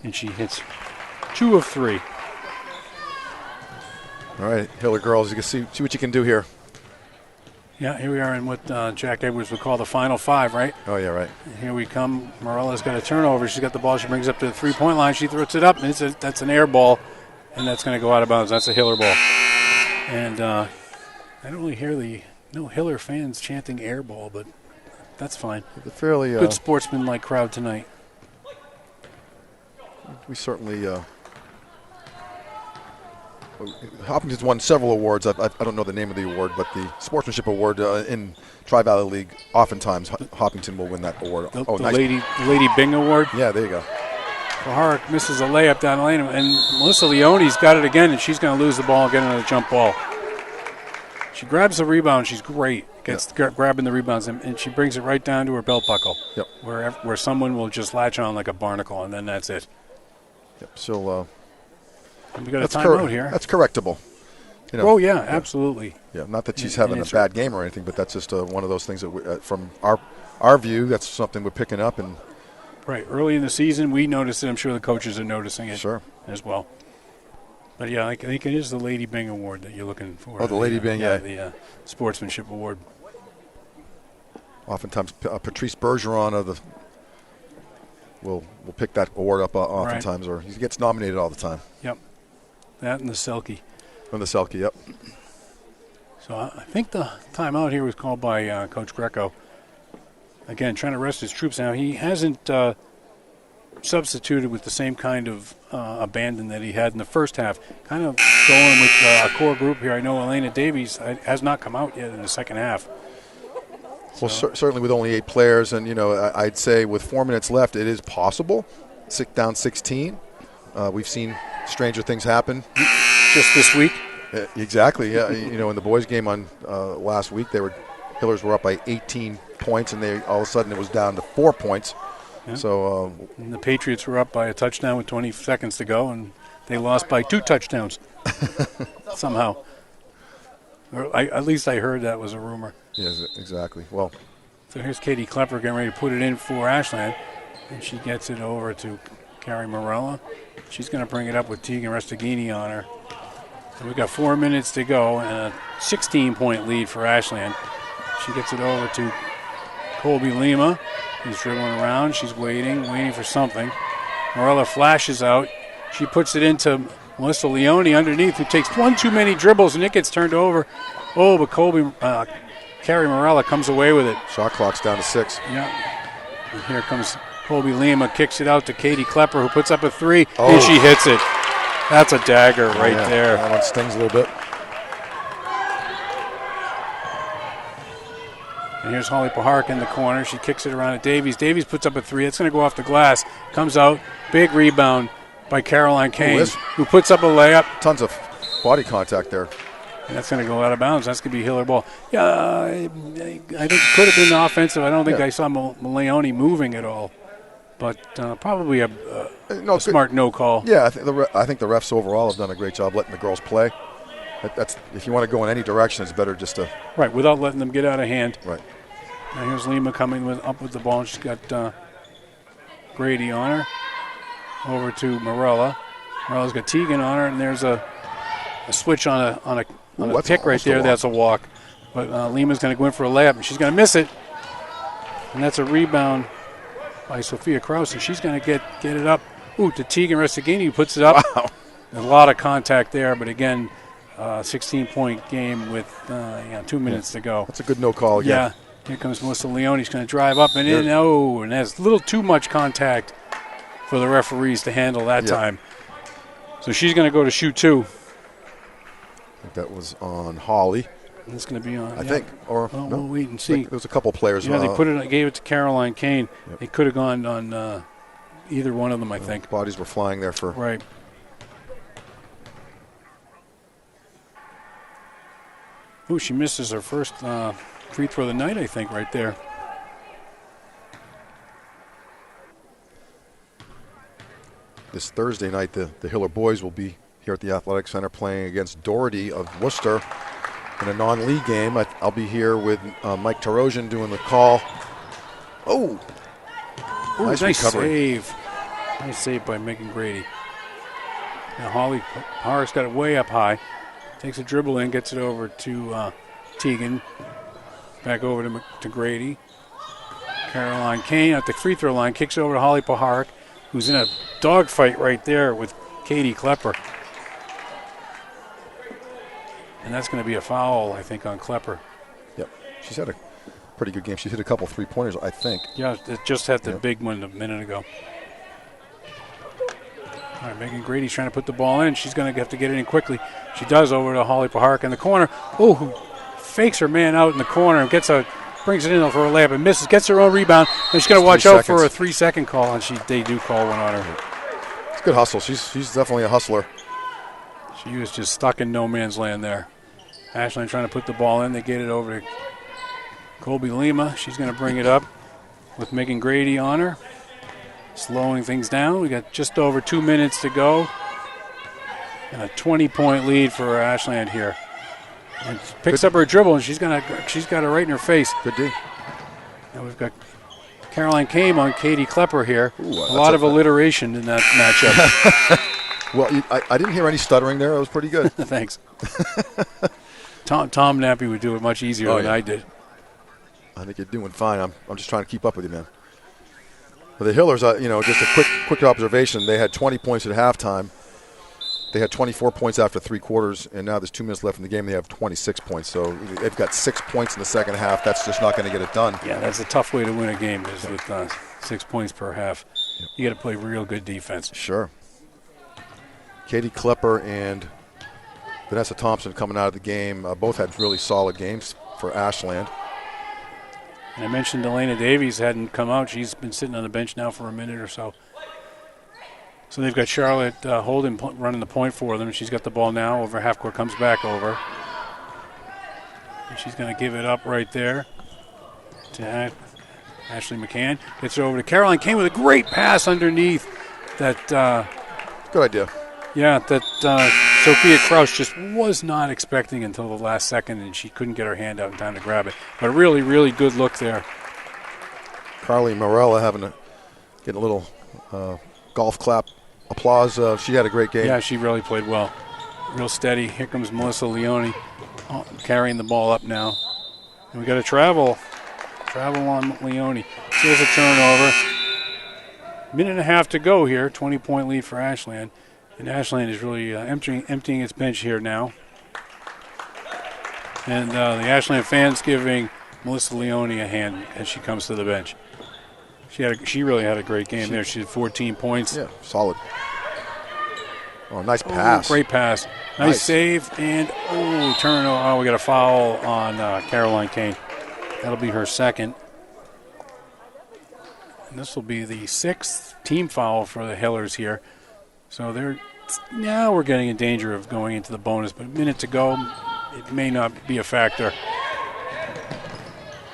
and she hits 2 of 3. All right, Hiller girls, you can see what you can do here. Yeah, here we are in what Jack Edwards would call the final 5, right? Oh, yeah, right. And here we come. Morella's got a turnover. She's got the ball. She brings it up to the 3-point line. She throws it up, and that's an air ball, and that's going to go out of bounds. That's a Hiller ball. And I don't really hear no Hiller fans chanting air ball, but that's fine. It's a fairly good sportsman-like crowd tonight. We certainly Hopkinton's won several awards. I don't know the name of the award, but the sportsmanship award in Tri-Valley League, oftentimes Hopkinton will win that award. The nice. Lady Bing Award. Yeah, there you go. Pahark misses a layup down the lane, and Melissa Leone's got it again, and she's going to lose the ball and get another jump ball. She grabs the rebound. She's great. Gets grabbing the rebounds, and she brings it right down to her belt buckle, where someone will just latch on like a barnacle, and then that's it. Yep. So we got a timeout here. That's correctable. Absolutely. Yeah, not that she's having a bad game or anything, but that's just one of those things that, from our view, that's something we're picking up. And right, early in the season, we noticed it. I'm sure the coaches are noticing it as well. But, I think it is the Lady Bing Award that you're looking for. Oh, the Lady Bing, the Sportsmanship Award. Oftentimes, Patrice Bergeron will pick that award up oftentimes, or he gets nominated all the time. Yep. That and the Selkie. And the Selkie, yep. So I think the timeout here was called by Coach Greco. Again, trying to rest his troops. Now, he hasn't substituted with the same kind of abandon that he had in the first half. Kind of going with a core group here. I know Elena Davies has not come out yet in the second half. Well, certainly with only 8 players, and I'd say with 4 minutes left, it is possible. Down 16. We've seen stranger things happen. Just this week. Exactly. Yeah. In the boys' game on last week, Hillers were up by 18 points, and all of a sudden it was down to 4 points. Yeah. So and the Patriots were up by a touchdown with 20 seconds to go, and they lost by 2 touchdowns somehow. Or at least I heard that was a rumor. Yes, exactly. Well, so here's Katie Klepper getting ready to put it in for Ashland, and she gets it over to Carrie Morella. She's going to bring it up with Tegan Restaghini on her. So we've got 4 minutes to go and a 16-point lead for Ashland. She gets it over to Colby Lima. He's dribbling around. She's waiting for something. Morella flashes out. She puts it into Melissa Leone underneath, who takes one too many dribbles, and it gets turned over. Oh, but Carrie Morella comes away with it. Shot clock's down to 6. Yeah. And here comes Colby Lima, kicks it out to Katie Klepper, who puts up a 3, and she hits it. That's a dagger right there. That one stings a little bit. And here's Holly Pahark in the corner. She kicks it around at Davies. Davies puts up a 3. It's going to go off the glass. Comes out. Big rebound by Caroline Kane, who puts up a layup. Tons of body contact there. And that's going to go out of bounds. That's going to be Hiller ball. Yeah, I think it could have been offensive. I don't think I saw Leone moving at all. But probably a smart no call. Yeah, I think the refs overall have done a great job letting the girls play. That's if you want to go in any direction, it's better just to without letting them get out of hand. Right. Now here's Lima coming up with the ball. She's got Grady on her. Over to Morella. Morella's got Tegan on her, and there's a switch on a pick right there. That's a walk. But Lima's going to go in for a layup, and she's going to miss it. And that's a rebound by Sophia Krause, and she's going to get it up. To Tegan Restaghini, who puts it up. Wow. A lot of contact there, but again, 16-point game with 2 minutes to go. That's a good no call again. Yeah. Here comes Melissa Leone. She's going to drive up and in. And that's a little too much contact for the referees to handle that time. So she's going to go to shoot 2. I think that was on Holly. It's going to be on. I think. Or we'll wait and see. There's a couple players. Yeah, they gave it to Caroline Kane. Yep. They could have gone on either one of them, I think. Bodies were flying there for. Right. She misses her first free throw of the night, I think, right there. This Thursday night, the Hiller boys will be here at the Athletic Center playing against Doherty of Worcester in a non-league game. I'll be here with Mike Tarosian doing the call. Nice recovery. Save. Nice save by Megan Grady. Now Holly Harris got it way up high. Takes a dribble in, gets it over to Tegan. Back over to Grady. Caroline Kane at the free throw line, kicks over to Holly Pahark, who's in a dogfight right there with Katie Klepper. And that's going to be a foul, I think, on Klepper. Yep. She's had a pretty good game. She hit a couple three-pointers, I think. Yeah, it just had the big one a minute ago. All right, Megan Grady's trying to put the ball in. She's going to have to get it in quickly. She does over to Holly Pahark in the corner. Oh, who fakes her man out in the corner and brings it in for a layup and misses. Gets her own rebound. And she's going to watch out for a 3-second call, and they do call one on her. It's a good hustle. She's definitely a hustler. She was just stuck in no man's land there. Ashland trying to put the ball in. They get it over to Colby Lima. She's going to bring it up with Megan Grady on her. Slowing things down. We got just over 2 minutes to go. And a 20-point lead for Ashland here. And picks up her dribble, and she's got it right in her face. Good D. And we've got Caroline Kame on Katie Klepper here. Ooh, a lot of alliteration in that matchup. Well, I didn't hear any stuttering there. It was pretty good. Thanks. Tom Nappy would do it much easier than I did. I think you're doing fine. I'm just trying to keep up with you, man. But the Hillers, just a quick observation. They had 20 points at halftime. They had 24 points after 3 quarters, and now there's 2 minutes left in the game. They have 26 points. So they've got 6 points in the second half. That's just not going to get it done. Yeah, that's a tough way to win a game is with 6 points per half. Yep. You got to play real good defense. Sure. Katie Klepper and Vanessa Thompson coming out of the game. Both had really solid games for Ashland. And I mentioned Elena Davies hadn't come out. She's been sitting on the bench now for a minute or so. So they've got Charlotte Holden running the point for them. She's got the ball now over half court, comes back over. And she's going to give it up right there to Ashley McCann. Gets it over to Caroline Kane with a great pass underneath. That good idea. Yeah, that Sophia Krauss just was not expecting until the last second, and she couldn't get her hand out in time to grab it. But a really, really good look there. Carly Morella getting a little golf clap applause. She had a great game. Yeah, she really played well. Real steady. Here comes Melissa Leone carrying the ball up now. And we got a travel on Leone. Here's a turnover. Minute and a half to go here. 20-point lead for Ashland. And Ashland is really emptying its bench here now. And the Ashland fans giving Melissa Leone a hand as she comes to the bench. She really had a great game there. She had 14 points. Yeah, solid. Oh, nice pass. Great pass. Nice save. And, turnover. Oh, we got a foul on Caroline Kane. That'll be her second. And this will be the 6th team foul for the Hillers here. So now we're getting in danger of going into the bonus, but a minute to go, it may not be a factor.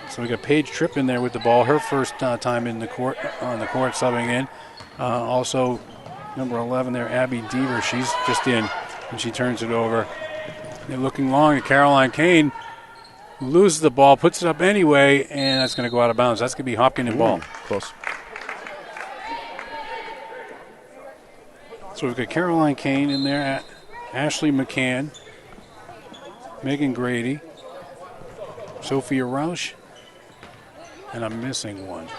So we got Paige Tripp in there with the ball, her first time on the court, subbing in. Also, number 11 there, Abby Deaver, she's just in, and she turns it over. They're looking long at Caroline Kane, who loses the ball, puts it up anyway, and that's going to go out of bounds. That's going to be Hopkinton ball. Close. So we've got Caroline Kane in there, Ashley McCann, Megan Grady, Sophia Roush, and I'm missing one.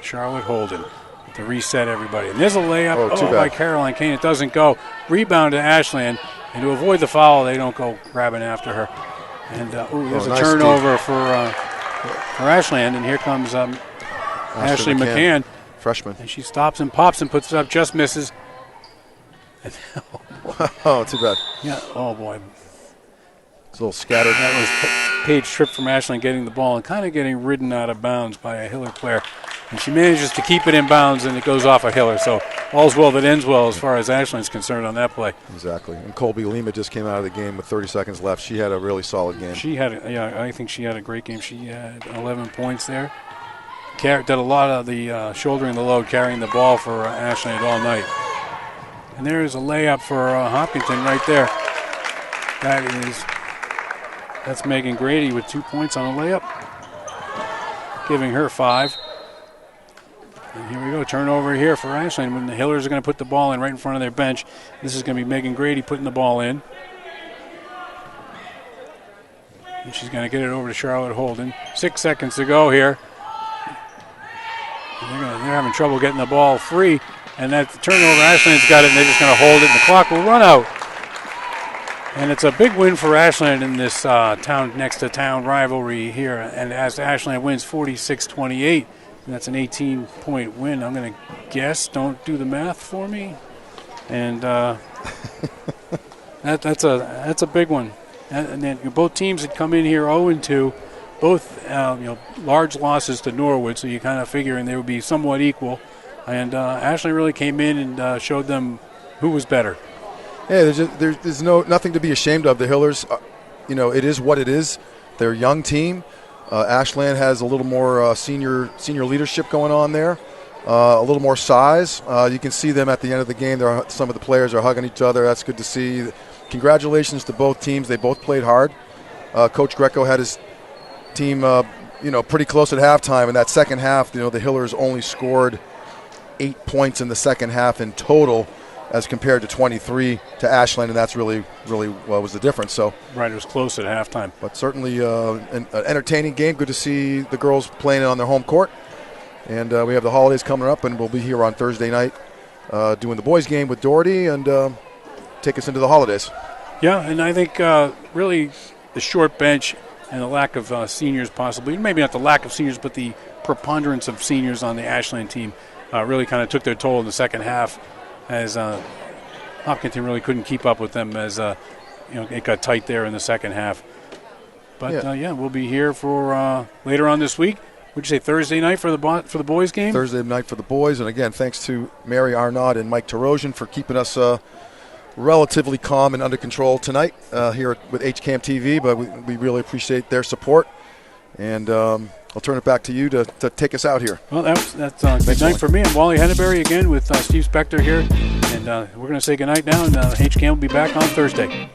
Charlotte Holden to reset everybody. And there's a layup by Caroline Kane. It doesn't go. Rebound to Ashland. And to avoid the foul, they don't go grabbing after her. And there's a turnover for Ashland. And here comes Ashley McCann. Freshman. And she stops and pops and puts it up, just misses. Oh, too bad. Yeah, oh boy. It's a little scattered. That was Paige Tripp from Ashland getting the ball and kind of getting ridden out of bounds by a Hiller player. And she manages to keep it in bounds, and it goes off a Hiller. So all's well that ends well as far as Ashland's concerned on that play. Exactly. And Colby Lima just came out of the game with 30 seconds left. She had a really solid game. I think she had a great game. She had 11 points there. Did a lot of the shouldering the load, carrying the ball for Ashland all night. And there's a layup for Hopkinton right there. That's Megan Grady with 2 points on a layup, giving her 5. And here we go, turnover here for Ashland when the Hillers are going to put the ball in right in front of their bench. This is going to be Megan Grady putting the ball in. And she's going to get it over to Charlotte Holden. 6 seconds to go here. They're having trouble getting the ball free. And that turnover, Ashland's got it, and they're just going to hold it, and the clock will run out. And it's a big win for Ashland in this town next to town rivalry here. And as Ashland wins 46-28, and that's an 18-point win, I'm going to guess. Don't do the math for me. and that's a big one. And then both teams had come in here 0-2, both large losses to Norwood, so you kind of figuring they would be somewhat equal. And Ashland really came in and showed them who was better. Yeah, there's nothing to be ashamed of. The Hillers, it is what it is. They're a young team. Ashland has a little more senior leadership going on there, a little more size. You can see them at the end of the game. Some of the players are hugging each other. That's good to see. Congratulations to both teams. They both played hard. Coach Greco had his team, pretty close at halftime. In that second half, the Hillers only scored 8 points in the second half in total, as compared to 23 to Ashland, and that's really what was the difference. So right, it was close at halftime. But certainly an entertaining game. Good to see the girls playing on their home court. And we have the holidays coming up, and we'll be here on Thursday night doing the boys' game with Doherty and take us into the holidays. Yeah, and I think really the short bench and the lack of seniors possibly, maybe not the lack of seniors, but the preponderance of seniors on the Ashland team really kind of took their toll in the second half, as Hopkinton really couldn't keep up with them, as it got tight there in the second half. But we'll be here for later on this week. Would you say Thursday night for the boys game? Thursday night for the boys, and again, thanks to Mary Arnaud and Mike Tarosian for keeping us relatively calm and under control tonight here with HCAM TV. But we really appreciate their support, and I'll turn it back to you to take us out here. Well, that's good night for me. I'm Wally Henneberry again with Steve Spector here, and we're going to say good night now, and HCAM will be back on Thursday.